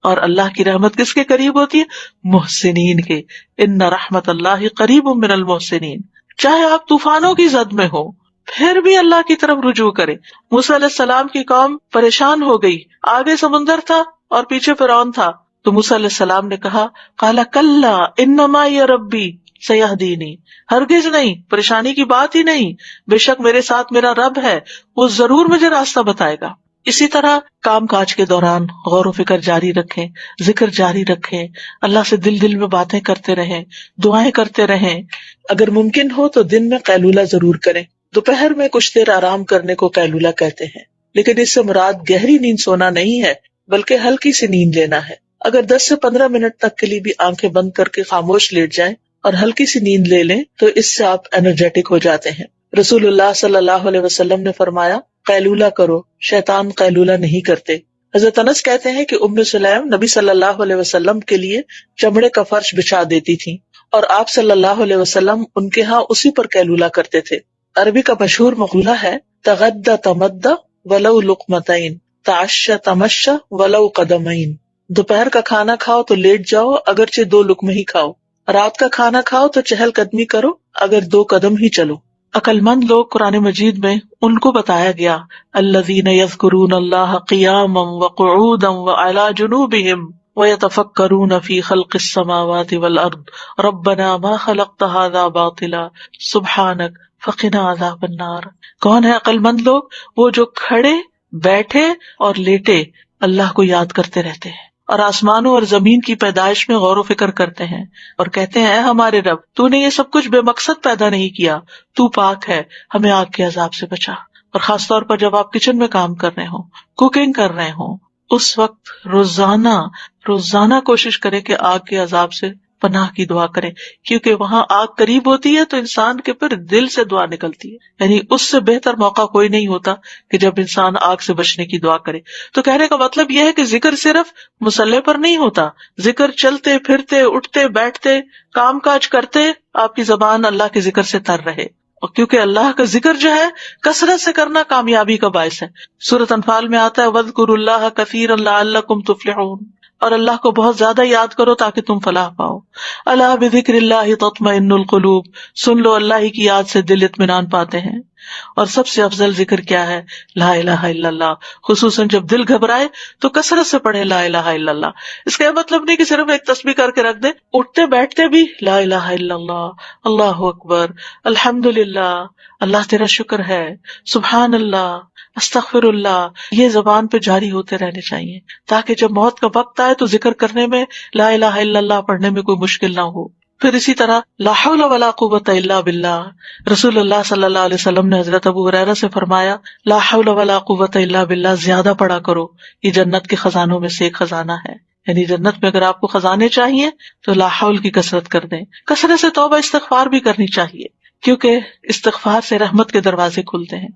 اور اللہ کی رحمت کس کے قریب ہوتی ہے؟ محسنین کے. ان رحمت اللہ قریب من المحسنین. چاہے آپ طوفانوں کی زد میں ہو پھر بھی اللہ کی طرف رجوع کرے. موسیٰ علیہ السلام کی قوم پریشان ہو گئی، آگے سمندر تھا اور پیچھے فرعون تھا تو موسیٰ علیہ السلام نے کہا قال کلا ان معی ربی سیہدینی. ہرگز نہیں، پریشانی کی بات ہی نہیں، بے شک میرے ساتھ میرا رب ہے، وہ ضرور مجھے راستہ بتائے گا. اسی طرح کام کاج کے دوران غور و فکر جاری رکھیں، ذکر جاری رکھیں، اللہ سے دل میں باتیں کرتے رہیں، دعائیں کرتے رہیں. اگر ممکن ہو تو دن میں قیلولہ ضرور کریں. دوپہر میں کچھ دیر آرام کرنے کو قیلولہ کہتے ہیں، لیکن اس سے مراد گہری نیند سونا نہیں ہے بلکہ ہلکی سی نیند لینا ہے. اگر 10 سے 15 منٹ تک کے لیے بھی آنکھیں بند کر کے خاموش لیٹ جائیں اور ہلکی سی نیند لے لیں تو اس سے آپ انرجیٹک ہو جاتے ہیں. رسول اللہ صلی اللہ علیہ وسلم نے فرمایا قیلولہ کرو، شیطان قیلولہ نہیں کرتے. حضرت انس کہتے ہیں کہ ام سلیم نبی صلی اللہ علیہ وسلم کے لیے چمڑے کا فرش بچھا دیتی تھی اور آپ صلی اللہ علیہ وسلم ان کے ہاں اسی پر قیلولہ کرتے تھے. عربی کا مشہور مقولہ ہے تغدى تمدى ولو لقمتين تعشى تمشى ولو قدمين. دوپہر کا کھانا کھاؤ تو لیٹ جاؤ اگرچہ 2 لقمے ہی کھاؤ، رات کا کھانا کھاؤ تو چہل قدمی کرو اگر 2 قدم ہی چلو. عقل مند لوگ قرآن مجید میں ان کو بتایا گیا الذین یذکرون اللہ قیاما وقعودا وعلی جنوبہم ویتفکرون فی خلق السماوات والارض ربنا ما خلقت ھذا باطلا سبحانک فقنا عذاب النار. کون ہے عقل مند لوگ؟ وہ جو کھڑے، بیٹھے اور لیٹے اللہ کو یاد کرتے رہتے ہیں اور آسمانوں اور زمین کی پیدائش میں غور و فکر کرتے ہیں اور کہتے ہیں اے ہمارے رب، تو نے یہ سب کچھ بے مقصد پیدا نہیں کیا، تو پاک ہے، ہمیں آگ کے عذاب سے بچا. اور خاص طور پر جب آپ کچن میں کام کر رہے ہوں، کوکنگ کر رہے ہوں، اس وقت روزانہ کوشش کریں کہ آگ کے عذاب سے پناہ کی دعا کریں، کیونکہ وہاں آگ قریب ہوتی ہے تو انسان کے پھر دل سے دعا نکلتی ہے. یعنی اس سے بہتر موقع کوئی نہیں ہوتا کہ جب انسان آگ سے بچنے کی دعا کرے. تو کہنے کا مطلب یہ ہے کہ ذکر صرف مصلے پر نہیں ہوتا، ذکر چلتے پھرتے، اٹھتے بیٹھتے، کام کاج کرتے آپ کی زبان اللہ کے ذکر سے تر رہے. اور کیونکہ اللہ کا ذکر جو ہے کثرت سے کرنا کامیابی کا باعث ہے. سورۃ انفال میں آتا ہے وَاذْكُرُوا اللَّهَ كَثِيرًا لَعَلَّكُمْ تُفْلِحُونَ. اور اللہ کو بہت زیادہ یاد کرو تاکہ تم فلاح پاؤ. الا بذکر اللہ تطمئن القلوب. سن لو اللہ ہی کی یاد سے دل اطمینان پاتے ہیں. اور سب سے افضل ذکر کیا ہے؟ لا الہ الا اللہ. خصوصاً جب دل گھبرائے تو کثرت سے پڑھے لا الہ الا اللہ. اس کا مطلب نہیں کہ صرف ایک تسبیح کر کے رکھ دیں، اٹھتے بیٹھتے بھی لا الہ الا اللہ، اللہ اکبر، الحمدللہ، اللہ تیرا شکر ہے، سبحان اللہ، استغفر اللہ، یہ زبان پہ جاری ہوتے رہنے چاہیے تاکہ جب موت کا وقت آئے تو ذکر کرنے میں، لا الہ الا اللہ پڑھنے میں کوئی مشکل نہ ہو. پھر اسی طرح لا حول ولا قوت الا باللہ. رسول اللہ صلی اللہ علیہ وسلم نے حضرت ابو ہریرہ سے فرمایا لا حول ولا قوت الا باللہ زیادہ پڑھا کرو، یہ جنت کے خزانوں میں سے ایک خزانہ ہے. یعنی جنت میں اگر آپ کو خزانے چاہیے تو لا حول کی کثرت کر دیں. کثرت سے توبہ استغفار بھی کرنی چاہیے کیونکہ استغفار سے رحمت کے دروازے کھلتے ہیں،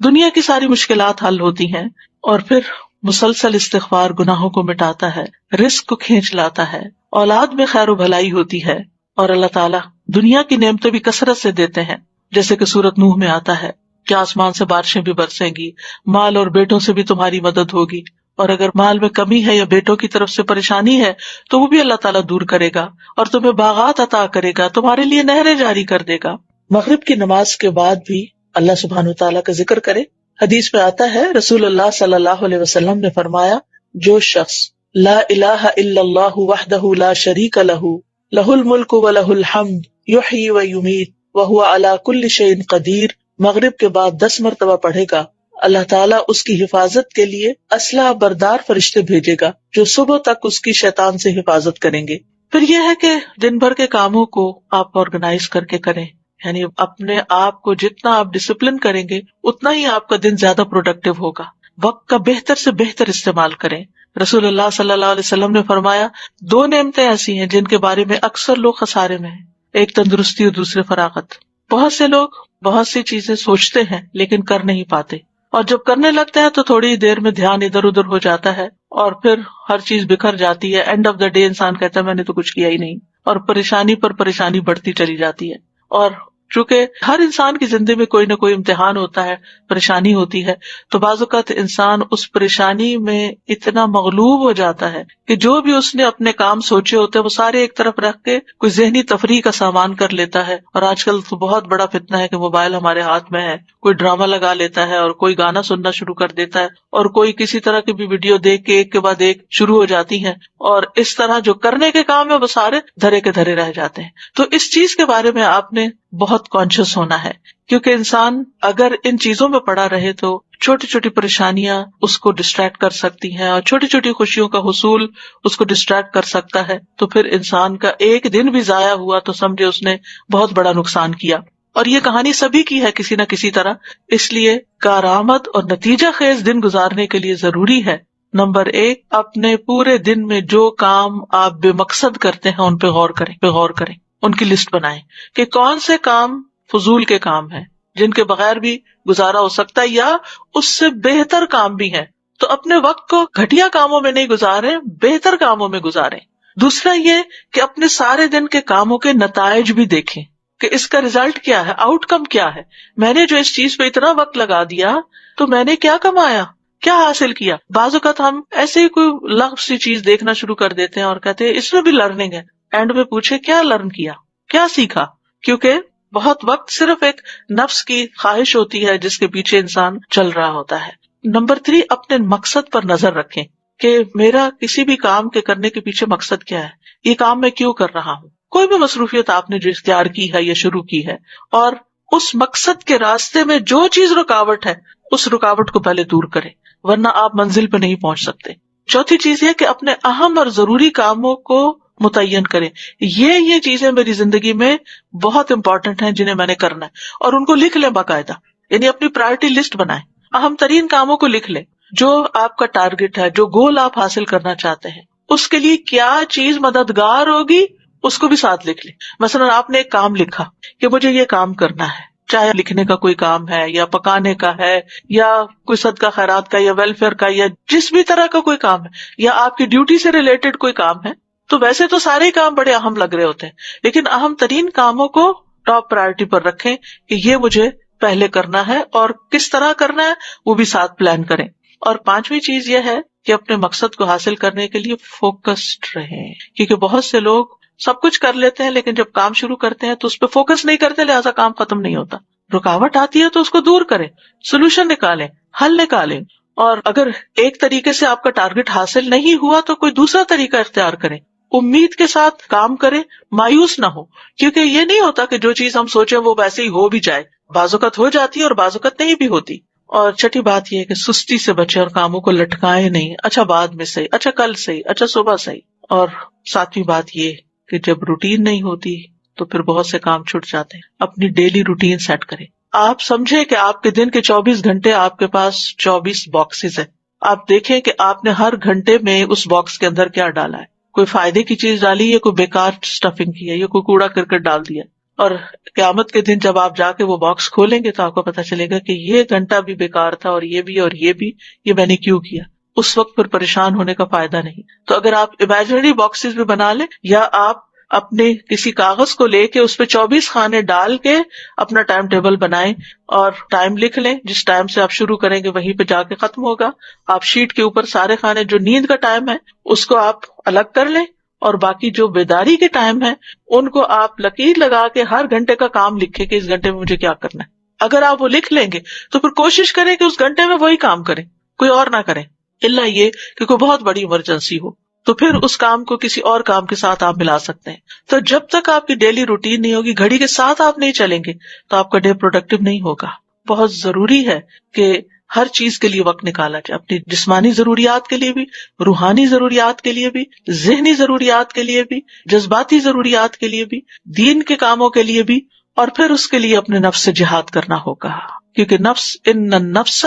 دنیا کی ساری مشکلات حل ہوتی ہیں. اور پھر مسلسل استغفار گناہوں کو مٹاتا ہے، رزق کو کھینچ لاتا ہے، اولاد میں خیر و بھلائی ہوتی ہے، اور اللہ تعالیٰ دنیا کی نعمتیں بھی کثرت سے دیتے ہیں. جیسے کہ سورۃ نوح میں آتا ہے کہ آسمان سے بارشیں بھی برسیں گی، مال اور بیٹوں سے بھی تمہاری مدد ہوگی، اور اگر مال میں کمی ہے یا بیٹوں کی طرف سے پریشانی ہے تو وہ بھی اللہ تعالیٰ دور کرے گا، اور تمہیں باغات عطا کرے گا، تمہارے لیے نہریں جاری کر دے گا۔ مغرب کی نماز کے بعد بھی اللہ سبحانہ وتعالیٰ کا ذکر کرے۔ حدیث میں آتا ہے، رسول اللہ صلی اللہ علیہ وسلم نے فرمایا، جو شخص لا الہ الا اللہ وحدہ لا شریک لہ لہ الملک ولہ الحمد یحیی ویمیت وہو علی کل شیء قدیر مغرب کے بعد 10 مرتبہ پڑھے گا، اللہ تعالیٰ اس کی حفاظت کے لیے اسلحہ بردار فرشتے بھیجے گا جو صبح تک اس کی شیطان سے حفاظت کریں گے۔ پھر یہ ہے کہ دن بھر کے کاموں کو آپ آرگنائز کر کے کریں، یعنی اپنے آپ کو جتنا آپ ڈسپلن کریں گے اتنا ہی آپ کا دن زیادہ پروڈکٹیو ہوگا۔ وقت کا بہتر سے بہتر استعمال کریں۔ رسول اللہ صلی اللہ علیہ وسلم نے فرمایا، 2 نعمتیں ایسی ہیں جن کے بارے میں اکثر لوگ خسارے میں ہیں، ایک تندرستی اور دوسرے فراغت۔ بہت سے لوگ بہت سی چیزیں سوچتے ہیں لیکن کر نہیں پاتے، اور جب کرنے لگتے ہیں تو تھوڑی دیر میں دھیان ادھر ادھر ہو جاتا ہے اور پھر ہر چیز بکھر جاتی ہے۔ اینڈ آف دا ڈے انسان کہتا ہے میں نے تو کچھ کیا ہی نہیں، اور پریشانی پر پریشانی بڑھتی چلی جاتی ہے۔ اور چونکہ ہر انسان کی زندگی میں کوئی نہ کوئی امتحان ہوتا ہے، پریشانی ہوتی ہے، تو بعض اوقات انسان اس پریشانی میں اتنا مغلوب ہو جاتا ہے کہ جو بھی اس نے اپنے کام سوچے ہوتے ہیں وہ سارے ایک طرف رکھ کے کوئی ذہنی تفریح کا سامان کر لیتا ہے۔ اور آج کل تو بہت بڑا فتنہ ہے کہ موبائل ہمارے ہاتھ میں ہے، کوئی ڈرامہ لگا لیتا ہے اور کوئی گانا سننا شروع کر دیتا ہے، اور کوئی کسی طرح کی بھی ویڈیو دیکھ کے ایک کے بعد ایک شروع ہو جاتی ہیں، اور اس طرح جو کرنے کے کام ہے وہ سارے دھرے کے دھرے رہ جاتے ہیں۔ تو اس چیز کے بارے میں آپ نے بہت کانشیس ہونا ہے، کیونکہ انسان اگر ان چیزوں میں پڑا رہے تو چھوٹی چھوٹی پریشانیاں اس کو ڈسٹریکٹ کر سکتی ہیں، اور چھوٹی چھوٹی خوشیوں کا حصول اس کو ڈسٹریکٹ کر سکتا ہے، تو پھر انسان کا ایک دن بھی ضائع ہوا تو سمجھے اس نے بہت بڑا نقصان کیا۔ اور یہ کہانی سبھی کی ہے کسی نہ کسی طرح، اس لیے کارآمد اور نتیجہ خیز دن گزارنے کے لیے ضروری ہے، نمبر 1، اپنے پورے دن میں جو کام آپ بے مقصد کرتے ہیں ان پہ غور کریں، ان کی لسٹ بنائیں کہ کون سے کام فضول کے کام ہیں جن کے بغیر بھی گزارا ہو سکتا ہے، یا اس سے بہتر کام بھی ہیں، تو اپنے وقت کو گھٹیا کاموں میں نہیں گزاریں، بہتر کاموں میں گزاریں۔ دوسرا یہ کہ اپنے سارے دن کے کاموں کے نتائج بھی دیکھیں کہ اس کا ریزلٹ کیا ہے، آؤٹ کم کیا ہے، میں نے جو اس چیز پہ اتنا وقت لگا دیا تو میں نے کیا کمایا، کیا حاصل کیا۔ بعض اوقات ہم ایسے ہی کوئی لغو سی چیز دیکھنا شروع کر دیتے ہیں اور کہتے ہیں اس میں بھی لرننگ ہے، اینڈ میں پوچھے کیا لرن کیا، کیا سیکھا، کیونکہ بہت وقت صرف ایک نفس کی خواہش ہوتی ہے جس کے پیچھے انسان چل رہا ہوتا ہے۔ نمبر 3، اپنے مقصد پر نظر رکھیں کہ میرا کسی بھی کام کے کرنے کے پیچھے مقصد کیا ہے، یہ کام میں کیوں کر رہا ہوں۔ کوئی بھی مصروفیت آپ نے جو اختیار کی ہے یا شروع کی ہے، اور اس مقصد کے راستے میں جو چیز رکاوٹ ہے اس رکاوٹ کو پہلے دور کریں، ورنہ آپ منزل پہ نہیں پہنچ سکتے۔ چوتھی چیز یہ کہ اپنے اہم اور ضروری کاموں کو متعین کریں، یہ چیزیں میری زندگی میں بہت امپورٹنٹ ہیں جنہیں میں نے کرنا ہے، اور ان کو لکھ لیں باقاعدہ، یعنی اپنی پرائرٹی لسٹ بنائیں، اہم ترین کاموں کو لکھ لیں، جو آپ کا ٹارگٹ ہے، جو گول آپ حاصل کرنا چاہتے ہیں، اس کے لیے کیا چیز مددگار ہوگی اس کو بھی ساتھ لکھ لیں۔ مثلا آپ نے ایک کام لکھا کہ مجھے یہ کام کرنا ہے، چاہے لکھنے کا کوئی کام ہے یا پکانے کا ہے یا کوئی صدقہ خیرات کا یا ویلفیئر کا یا جس بھی طرح کا کوئی کام ہے، یا آپ کی ڈیوٹی سے ریلیٹڈ کوئی کام ہے، تو ویسے تو سارے کام بڑے اہم لگ رہے ہوتے ہیں، لیکن اہم ترین کاموں کو ٹاپ پرائرٹی پر رکھیں کہ یہ مجھے پہلے کرنا ہے، اور کس طرح کرنا ہے وہ بھی ساتھ پلان کریں۔ اور 5ویں چیز یہ ہے کہ اپنے مقصد کو حاصل کرنے کے لیے فوکسڈ رہیں، کیونکہ بہت سے لوگ سب کچھ کر لیتے ہیں لیکن جب کام شروع کرتے ہیں تو اس پہ فوکس نہیں کرتے، لہٰذا کام ختم نہیں ہوتا۔ رکاوٹ آتی ہے تو اس کو دور کریں، سولوشن نکالیں، حل نکالیں، اور اگر ایک طریقے سے آپ کا ٹارگٹ حاصل نہیں ہوا تو کوئی دوسرا طریقہ اختیار کریں، امید کے ساتھ کام کریں، مایوس نہ ہو، کیونکہ یہ نہیں ہوتا کہ جو چیز ہم سوچیں وہ ویسے ہی ہو بھی جائے، بعض اوقات ہو جاتی ہے اور بعض اوقات نہیں بھی ہوتی۔ اور چھٹی بات یہ ہے کہ سستی سے بچیں اور کاموں کو لٹکائیں نہیں، اچھا بعد میں صحیح، اچھا کل صحیح، اچھا صبح صحیح۔ اور 7ویں بات یہ کہ جب روٹین نہیں ہوتی تو پھر بہت سے کام چھوٹ جاتے ہیں، اپنی ڈیلی روٹین سیٹ کریں۔ آپ سمجھیں کہ آپ کے دن کے 24 گھنٹے آپ کے پاس 24 باکسز ہیں، آپ دیکھیں کہ آپ نے ہر گھنٹے میں اس باکس کے اندر کیا ڈالا ہے، کوئی فائدے کی چیز ڈالی ہے، کوئی بیکار اسٹفنگ کی ہے، یا کوئی کوڑا کرکٹ ڈال دیا۔ اور قیامت کے دن جب آپ جا کے وہ باکس کھولیں گے تو آپ کو پتہ چلے گا کہ یہ گھنٹہ بھی بیکار تھا، اور یہ بھی یہ میں نے کیوں کیا۔ اس وقت پھر پریشان ہونے کا فائدہ نہیں۔ تو اگر آپ امیجنری باکسز بھی بنا لیں، یا آپ اپنے کسی کاغذ کو لے کے اس پہ 24 خانے ڈال کے اپنا ٹائم ٹیبل بنائیں اور ٹائم لکھ لیں. جس ٹائم سے آپ شروع کریں گے وہیں پہ جا کے ختم ہوگا. آپ شیٹ کے اوپر سارے خانے جو نیند کا ٹائم ہے اس کو آپ الگ کر لیں اور باقی جو بیداری کے ٹائم ہے ان کو آپ لکیر لگا کے ہر گھنٹے کا کام لکھیں کہ اس گھنٹے میں مجھے کیا کرنا ہے. اگر آپ وہ لکھ لیں گے تو پھر کوشش کریں کہ اس گھنٹے میں وہی کام کریں, کوئی اور نہ کریں, الا یہ کہ کوئی بہت بڑی ایمرجنسی ہو تو پھر اس کام کو کسی اور کام کے ساتھ آپ ملا سکتے ہیں. تو جب تک آپ کی ڈیلی روٹین نہیں ہوگی, گھڑی کے ساتھ آپ نہیں چلیں گے تو آپ کا ڈے پروڈکٹیو نہیں ہوگا. بہت ضروری ہے کہ ہر چیز کے لیے وقت نکالا جائے, اپنی جسمانی ضروریات کے لیے بھی, روحانی ضروریات کے لیے بھی, ذہنی ضروریات کے لیے بھی, جذباتی ضروریات کے لیے بھی, دین کے کاموں کے لیے بھی, اور پھر اس کے لیے اپنے نفس سے جہاد کرنا ہوگا. کیونکہ نفس ان النفس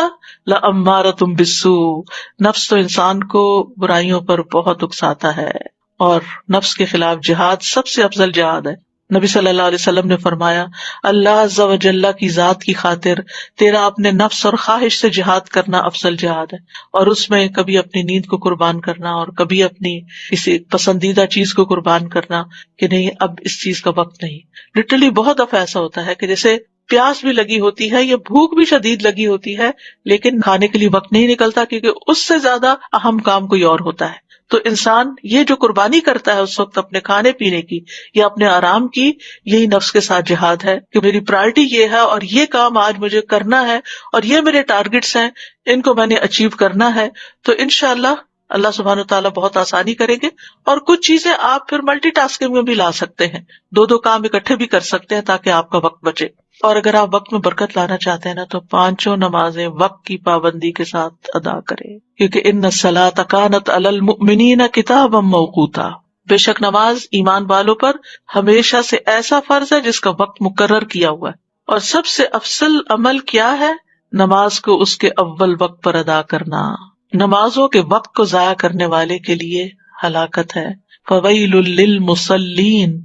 لامارۃ بالسوء, نفس تو انسان کو برائیوں پر بہت اکساتا ہے, اور نفس کے خلاف جہاد سب سے افضل جہاد ہے. نبی صلی اللہ علیہ وسلم نے فرمایا, اللہ عز و جل کی ذات کی خاطر تیرا اپنے نفس اور خواہش سے جہاد کرنا افضل جہاد ہے, اور اس میں کبھی اپنی نیند کو قربان کرنا اور کبھی اپنی کسی پسندیدہ چیز کو قربان کرنا کہ نہیں اب اس چیز کا وقت نہیں. لٹرلی بہت دفعہ ایسا ہوتا ہے کہ جیسے پیاس بھی لگی ہوتی ہے یا بھوک بھی شدید لگی ہوتی ہے لیکن کھانے کے لیے وقت نہیں نکلتا کیونکہ اس سے زیادہ اہم کام کوئی اور ہوتا ہے. تو انسان یہ جو قربانی کرتا ہے اس وقت اپنے کھانے پینے کی یا اپنے آرام کی, یہی نفس کے ساتھ جہاد ہے کہ میری پرائرٹی یہ ہے اور یہ کام آج مجھے کرنا ہے اور یہ میرے ٹارگٹس ہیں, ان کو میں نے اچیو کرنا ہے. تو انشاءاللہ اللہ سبحانہ وتعالیٰ بہت آسانی کریں گے, اور کچھ چیزیں آپ پھر ملٹی ٹاسکنگ میں بھی لا سکتے ہیں, دو کام اکٹھے بھی کر سکتے ہیں تاکہ آپ کا وقت بچے. اور اگر آپ وقت میں برکت لانا چاہتے ہیں نا تو 5 نمازیں وقت کی پابندی کے ساتھ ادا کریں, کیونکہ ان الصلاۃ کانت علی المؤمنین کتابا موقوتا, بے شک نماز ایمان والوں پر ہمیشہ سے ایسا فرض ہے جس کا وقت مقرر کیا ہوا ہے. اور سب سے افضل عمل کیا ہے؟ نماز کو اس کے اول وقت پر ادا کرنا. نمازوں کے وقت کو ضائع کرنے والے کے لیے ہلاکت ہے. فویل للمصلین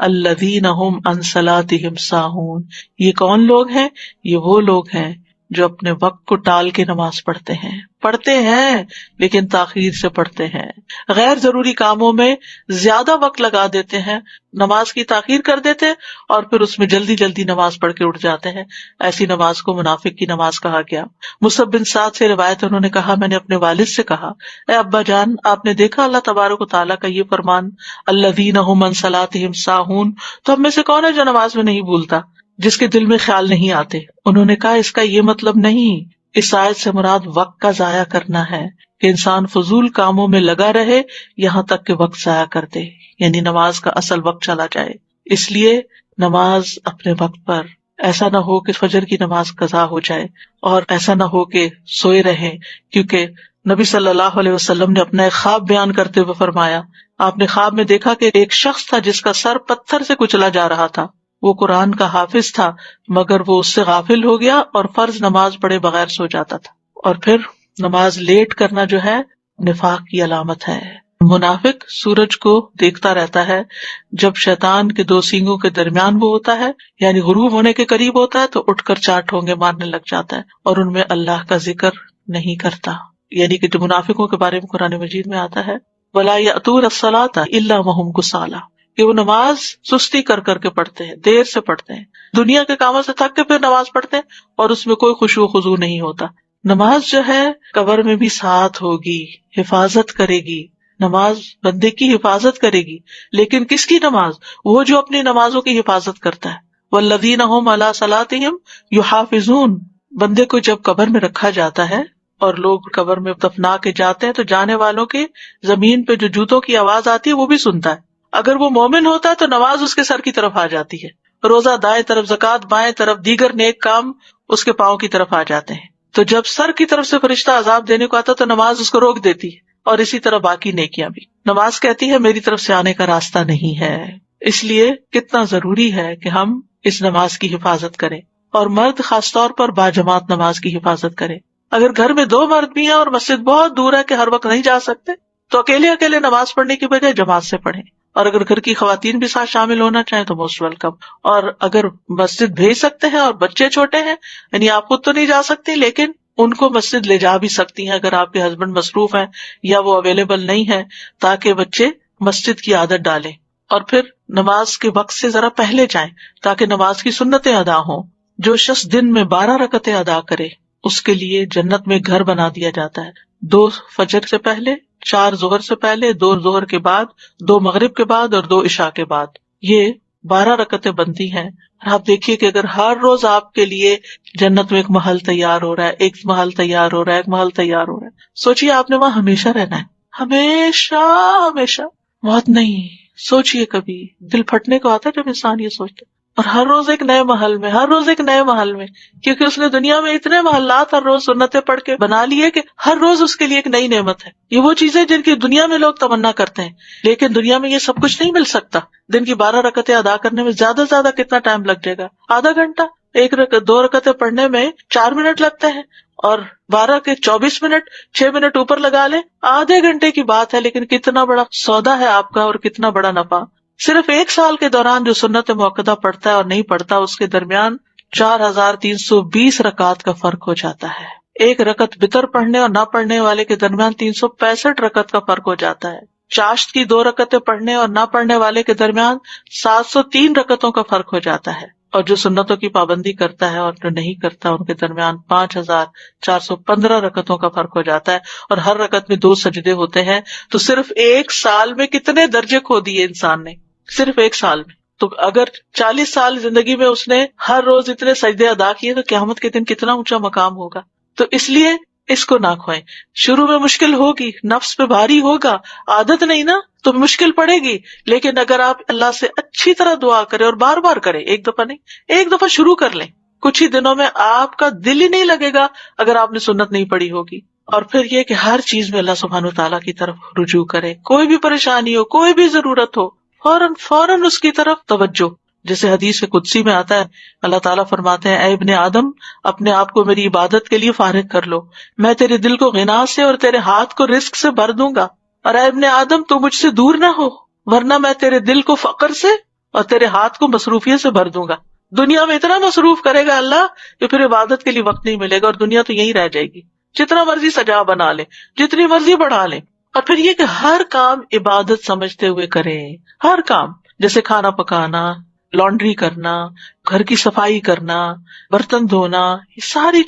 الذین هم عن صلاتهم ساہون, یہ کون لوگ ہیں؟ یہ وہ لوگ ہیں جو اپنے وقت کو ٹال کے نماز پڑھتے ہیں لیکن تاخیر سے پڑھتے ہیں, غیر ضروری کاموں میں زیادہ وقت لگا دیتے ہیں, نماز کی تاخیر کر دیتے ہیں اور پھر اس میں جلدی جلدی نماز پڑھ کے اٹھ جاتے ہیں. ایسی نماز کو منافق کی نماز کہا گیا. مصعب بن سعد سے روایت, انہوں نے کہا میں نے اپنے والد سے کہا, اے ابا جان آپ نے دیکھا اللہ تبارک و تعالیٰ کا یہ فرمان الذین هم عن صلاتهم ساہون, تو ہم میں سے کون ہے جو نماز میں نہیں بھولتا, جس کے دل میں خیال نہیں آتے؟ انہوں نے کہا اس کا یہ مطلب نہیں, اس آیت سے مراد وقت کا ضائع کرنا ہے کہ انسان فضول کاموں میں لگا رہے یہاں تک کہ وقت ضائع کر دے, یعنی نماز کا اصل وقت چلا جائے. اس لیے نماز اپنے وقت پر, ایسا نہ ہو کہ فجر کی نماز قضا ہو جائے, اور ایسا نہ ہو کہ سوئے رہیں, کیونکہ نبی صلی اللہ علیہ وسلم نے اپنا ایک خواب بیان کرتے ہوئے فرمایا, آپ نے خواب میں دیکھا کہ ایک شخص تھا جس کا سر پتھر سے کچلا جا رہا تھا, وہ قرآن کا حافظ تھا مگر وہ اس سے غافل ہو گیا اور فرض نماز پڑھے بغیر سو جاتا تھا. اور پھر نماز لیٹ کرنا جو ہے نفاق کی علامت ہے. منافق سورج کو دیکھتا رہتا ہے, جب شیطان کے 2 سینگوں کے درمیان وہ ہوتا ہے یعنی غروب ہونے کے قریب ہوتا ہے تو اٹھ کر 4 ٹھونگے مارنے لگ جاتا ہے اور ان میں اللہ کا ذکر نہیں کرتا. یعنی کہ جو منافقوں کے بارے میں قرآن مجید میں آتا ہے وَلَا يَأْتُونَ الصَّلَاةَ إِلَّا وَهُمْ كُسَالَىٰ, کہ وہ نماز سستی کر کر کے پڑھتے ہیں, دیر سے پڑھتے ہیں, دنیا کے کاموں سے تھک کے پھر نماز پڑھتے ہیں اور اس میں کوئی خشوع و خضوع نہیں ہوتا. نماز جو ہے قبر میں بھی ساتھ ہوگی, حفاظت کرے گی, نماز بندے کی حفاظت کرے گی. لیکن کس کی نماز؟ وہ جو اپنی نمازوں کی حفاظت کرتا ہے. والذین هم علی صلاتہم یحافظون, بندے کو جب قبر میں رکھا جاتا ہے اور لوگ قبر میں دفنا کے جاتے ہیں تو جانے والوں کے زمین پہ جو جوتوں کی آواز آتی ہے وہ بھی سنتا ہے. اگر وہ مومن ہوتا ہے تو نماز اس کے سر کی طرف آ جاتی ہے, روزہ دائیں طرف, زکوٰۃ بائیں طرف, دیگر نیک کام اس کے پاؤں کی طرف آ جاتے ہیں. تو جب سر کی طرف سے فرشتہ عذاب دینے کو آتا تو نماز اس کو روک دیتی ہے, اور اسی طرح باقی نیکیاں بھی. نماز کہتی ہے میری طرف سے آنے کا راستہ نہیں ہے. اس لیے کتنا ضروری ہے کہ ہم اس نماز کی حفاظت کریں, اور مرد خاص طور پر باجماعت نماز کی حفاظت کریں. اگر گھر میں 2 مرد بھی ہیں اور مسجد بہت دور ہے کہ ہر وقت نہیں جا سکتے تو اکیلے نماز پڑھنے کی بجائے جماعت سے پڑھیں. اور اگر گھر کی خواتین بھی ساتھ شامل ہونا چاہیں تو موسٹ ویلکم. اور اگر مسجد بھیج سکتے ہیں اور بچے چھوٹے ہیں, یعنی آپ خود تو نہیں جا سکتی لیکن ان کو مسجد لے جا بھی سکتی ہیں اگر آپ کے ہسبینڈ مصروف ہیں یا وہ اویلیبل نہیں ہے, تاکہ بچے مسجد کی عادت ڈالیں. اور پھر نماز کے وقت سے ذرا پہلے جائیں تاکہ نماز کی سنتیں ادا ہوں. جو شخص دن میں 12 رکعتیں ادا کرے اس کے لیے جنت میں گھر بنا دیا جاتا ہے. 2 فجر سے پہلے، 4 ظہر سے پہلے، 2 ظہر کے بعد، 2 مغرب کے بعد اور 2 عشاء کے بعد. یہ 12 رکعتیں بنتی ہیں. اور آپ دیکھیے کہ اگر ہر روز آپ کے لیے جنت میں ایک محل تیار ہو رہا ہے، ایک محل تیار ہو رہا ہے، ایک محل تیار ہو رہا ہے، سوچیے آپ نے وہاں ہمیشہ رہنا ہے. ہمیشہ ہمیشہ. موت نہیں. سوچیے کبھی دل پھٹنے کو آتا ہے جب انسان یہ سوچتا ہے. اور ہر روز ایک نئے محل میں، ہر روز ایک نئے محل میں، کیونکہ اس نے دنیا میں اتنے محلات ہر روز سنتیں پڑھ کے بنا لیے کہ ہر روز اس کے لیے ایک نئی نعمت ہے. یہ وہ چیزیں جن کی دنیا میں لوگ تمنا کرتے ہیں، لیکن دنیا میں یہ سب کچھ نہیں مل سکتا. دن کی 12 رکعتیں ادا کرنے میں زیادہ سے زیادہ کتنا ٹائم لگ جائے گا؟ آدھا گھنٹہ. 2 رکعتیں پڑھنے میں 4 منٹ لگتے ہیں، اور 12 کے 24 منٹ، 6 منٹ اوپر لگا لیں، آدھے گھنٹے کی بات ہے. لیکن کتنا بڑا سودا ہے آپ کا اور کتنا بڑا نفع. صرف 1 سال کے دوران جو سنت موقدہ پڑھتا ہے اور نہیں پڑھتا، اس کے درمیان 4320 رکعات کا فرق ہو جاتا ہے. 1 رکعت وتر پڑھنے اور نہ پڑھنے والے کے درمیان 365 رکعت کا فرق ہو جاتا ہے. چاشت کی 2 رکعتیں پڑھنے اور نہ پڑھنے والے کے درمیان 703 رکعتوں کا فرق ہو جاتا ہے. اور جو سنتوں کی پابندی کرتا ہے اور جو نہیں کرتا، ان کے درمیان 5415 رکعتوں کا فرق ہو جاتا ہے. اور ہر رکعت میں 2 سجدے ہوتے ہیں. تو صرف 1 سال میں کتنے درجے کھو دیے انسان نے، صرف 1 سال میں. تو اگر 40 سال زندگی میں اس نے ہر روز اتنے سجدے ادا کیے تو قیامت کے دن کتنا اونچا مقام ہوگا. تو اس لیے اس کو نہ کھوئیں. شروع میں مشکل ہوگی، نفس پہ بھاری ہوگا، عادت نہیں نا تو مشکل پڑے گی. لیکن اگر آپ اللہ سے اچھی طرح دعا کریں اور بار بار کریں، ایک دفعہ نہیں، ایک دفعہ شروع کر لیں، کچھ ہی دنوں میں آپ کا دل ہی نہیں لگے گا اگر آپ نے سنت نہیں پڑھی ہوگی. اور پھر یہ کہ ہر چیز میں اللہ سبحانہ وتعالیٰ کی طرف رجوع کرے. کوئی بھی پریشانی ہو، کوئی بھی ضرورت ہو، فوراً اس کی طرف توجہ. جیسے حدیث قدسی میں آتا ہے، اللہ تعالیٰ فرماتے ہیں، اے ابن آدم، اپنے آپ کو میری عبادت کے لیے فارغ کر لو، میں تیرے دل کو غنا سے اور تیرے ہاتھ کو رزق سے بھر دوں گا. اور اے ابن آدم، تو مجھ سے دور نہ ہو، ورنہ میں تیرے دل کو فقر سے اور تیرے ہاتھ کو مصروفیت سے بھر دوں گا. دنیا میں اتنا مصروف کرے گا اللہ کہ پھر عبادت کے لیے وقت نہیں ملے گا، اور دنیا تو یہی رہ جائے گی. جتنا مرضی سجا بنا لے، جتنی مرضی بڑھا لے. اور پھر یہ کہ ہر کام عبادت سمجھتے ہوئے کریں. ہر کام، جیسے کھانا پکانا، لانڈری کرنا، گھر کی صفائی کرنا، برتن دھونا، یہ ساری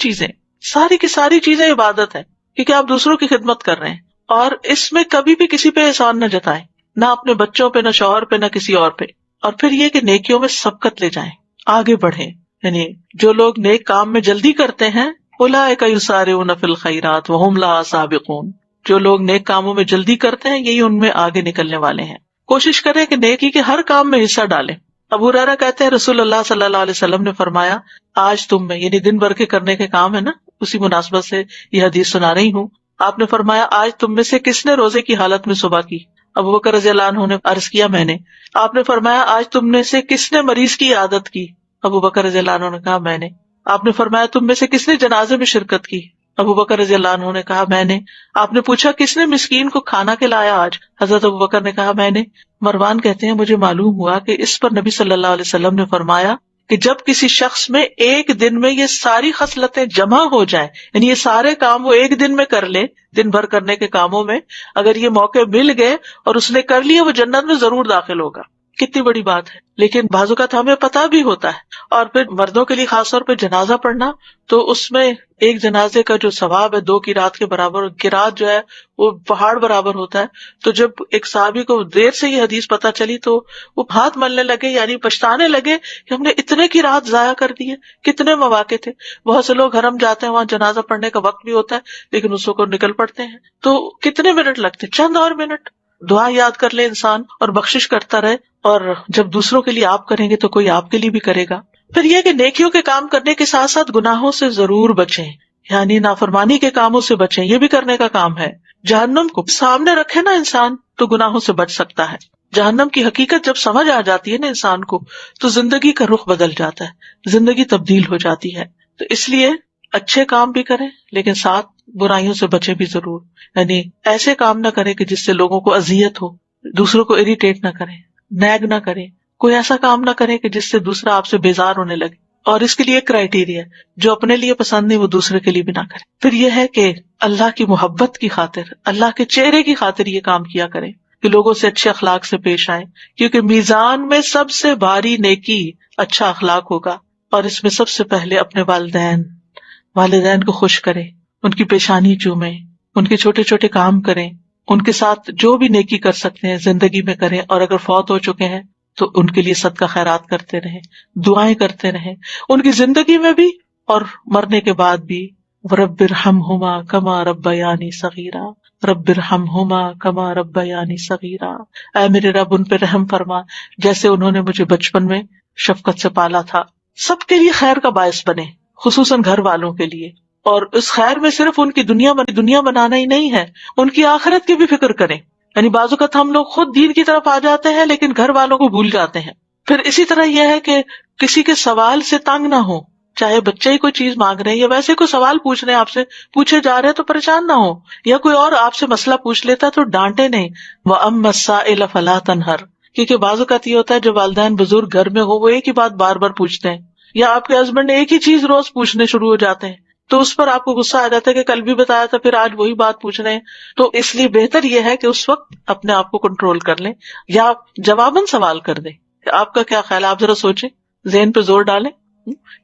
کی ساری چیزیں عبادت ہے، کیونکہ آپ دوسروں کی خدمت کر رہے ہیں. اور اس میں کبھی بھی کسی پہ احسان نہ جتائیں، نہ اپنے بچوں پہ، نہ شوہر پہ، نہ کسی اور پہ. اور پھر یہ کہ نیکیوں میں سبقت لے جائیں، آگے بڑھیں. یعنی جو لوگ نیک کام میں جلدی کرتے ہیں، اولئک یسارعون فی الخیرات وہم لہا سابقون، جو لوگ نیک کاموں میں جلدی کرتے ہیں یہی ان میں آگے نکلنے والے ہیں. کوشش کریں کہ نیکی کے ہر کام میں حصہ ڈالیں. ابو ہریرہ کہتے ہیں رسول اللہ صلی اللہ علیہ وسلم نے فرمایا، آج تم میں، یعنی دن بھر کے کرنے کے کام ہے نا، اسی مناسبت سے یہ حدیث سنا رہی ہوں. آپ نے فرمایا، آج تم میں سے کس نے روزے کی حالت میں صبح کی؟ ابو بکر رضی اللہ عنہ نے عرض کیا، میں نے. آپ نے فرمایا، آج تم میں سے کس نے مریض کی عیادت کی؟ ابو بکر رضی اللہ عنہ نے کہا، میں نے. آپ نے فرمایا، تم میں سے کس نے جنازے میں شرکت کی؟ ابو بکر رضی اللہ عنہ نے کہا، میں نے. آپ نے پوچھا، کس نے مسکین کو کھانا کھلایا آج؟ حضرت ابو بکر نے کہا، میں نے. مروان کہتے ہیں، مجھے معلوم ہوا کہ اس پر نبی صلی اللہ علیہ وسلم نے فرمایا کہ جب کسی شخص میں ایک دن میں یہ ساری خصلتیں جمع ہو جائیں، یعنی یہ سارے کام وہ ایک دن میں کر لے، دن بھر کرنے کے کاموں میں اگر یہ موقع مل گئے اور اس نے کر لیے، وہ جنت میں ضرور داخل ہوگا. کتنی بڑی بات ہے. لیکن بعض اوقات ہمیں پتا بھی ہوتا ہے. اور پھر مردوں کے لیے خاص طور پہ جنازہ پڑھنا، تو اس میں ایک جنازے کا جو ثواب ہے 2 قرات کے برابر، اور قرات جو ہے وہ پہاڑ برابر ہوتا ہے. تو جب ایک صحابی کو دیر سے یہ حدیث پتہ چلی تو وہ ہاتھ ملنے لگے، یعنی پچھتانے لگے کہ ہم نے اتنے قرات ضائع کر دیے، کتنے مواقع تھے. بہت سے لوگ حرم جاتے ہیں، وہاں جنازہ پڑھنے کا وقت بھی ہوتا ہے، لیکن اس کو نکل پڑتے ہیں. تو کتنے منٹ لگتے، چند اور منٹ. دعا یاد کر لے انسان اور بخشش کرتا رہے، اور جب دوسروں کے لیے آپ کریں گے تو کوئی آپ کے لیے بھی کرے گا. پھر یہ کہ نیکیوں کے کام کرنے کے ساتھ ساتھ گناہوں سے ضرور بچیں، یعنی نافرمانی کے کاموں سے بچیں، یہ بھی کرنے کا کام ہے. جہنم کو سامنے رکھے نا انسان تو گناہوں سے بچ سکتا ہے. جہنم کی حقیقت جب سمجھ آ جاتی ہے نا انسان کو، تو زندگی کا رخ بدل جاتا ہے، زندگی تبدیل ہو جاتی ہے. تو اس لیے اچھے کام بھی کریں لیکن ساتھ برائیوں سے بچیں بھی ضرور. یعنی ایسے کام نہ کریں کہ جس سے لوگوں کو اذیت ہو، دوسروں کو اریٹیٹ نہ کریں، نیگ نہ کریں. کوئی ایسا کام نہ کریں کہ جس سے دوسرا آپ سے بیزار ہونے لگے. اور اس کے لیے ایک کرائیٹیریا ہے، جو اپنے لیے پسند نہیں وہ دوسرے کے لیے بھی نہ کرے. پھر یہ ہے کہ اللہ کی محبت کی خاطر، اللہ کے چہرے کی خاطر یہ کام کیا کریں. کہ لوگوں سے اچھے اخلاق سے پیش آئیں، کیونکہ میزان میں سب سے بھاری نیکی اچھا اخلاق ہوگا، اور اس میں سب سے پہلے اپنے والدین کو خوش کریں، ان کی پیشانی چومیں، ان کے چھوٹے چھوٹے کام کریں، ان کے ساتھ جو بھی نیکی کر سکتے ہیں زندگی میں کریں، اور اگر فوت ہو چکے ہیں تو ان کے لیے صدقہ خیرات کرتے رہیں، دعائیں کرتے رہیں، ان کی زندگی میں بھی اور مرنے کے بعد بھی۔ رب ارحمہما کما ربیانی صغیرا، رب ارحمہما کما ربیانی صغیرا، اے میرے رب ان پہ رحم فرما جیسے انہوں نے مجھے بچپن میں شفقت سے پالا تھا۔ سب کے لیے خیر کا باعث بنے، خصوصاً گھر والوں کے لیے، اور اس خیر میں صرف ان کی دنیا بنانا ہی نہیں ہے، ان کی آخرت کی بھی فکر کریں۔ یعنی بعض اوقات ہم لوگ خود دین کی طرف آ جاتے ہیں لیکن گھر والوں کو بھول جاتے ہیں۔ پھر اسی طرح یہ ہے کہ کسی کے سوال سے تنگ نہ ہو، چاہے بچے ہی کوئی چیز مانگ رہے ہیں یا ویسے کوئی سوال پوچھ رہے ہیں، آپ سے پوچھے جا رہے ہیں تو پریشان نہ ہو، یا کوئی اور آپ سے مسئلہ پوچھ لیتا ہے تو ڈانٹے نہیں۔ وَأَمَّا السَّائِلَ فَلَا تَنْهَرْ، کیونکہ بعض اوقات یہ ہوتا ہے جو والدین بزرگ گھر میں ہو وہ ایک ہی بات بار بار پوچھتے ہیں، یا آپ کے ہسبینڈ ایک ہی چیز روز پوچھنے شروع ہو جاتے ہیں، تو اس پر آپ کو غصہ آ جاتا ہے کہ کل بھی بتایا تھا پھر آج وہی بات پوچھ رہے ہیں۔ تو اس لیے بہتر یہ ہے کہ اس وقت اپنے آپ کو کنٹرول کر لیں، یا جواباً سوال کر دیں کہ آپ کا کیا خیال ہے، آپ ذرا سوچیں، ذہن پہ زور ڈالیں،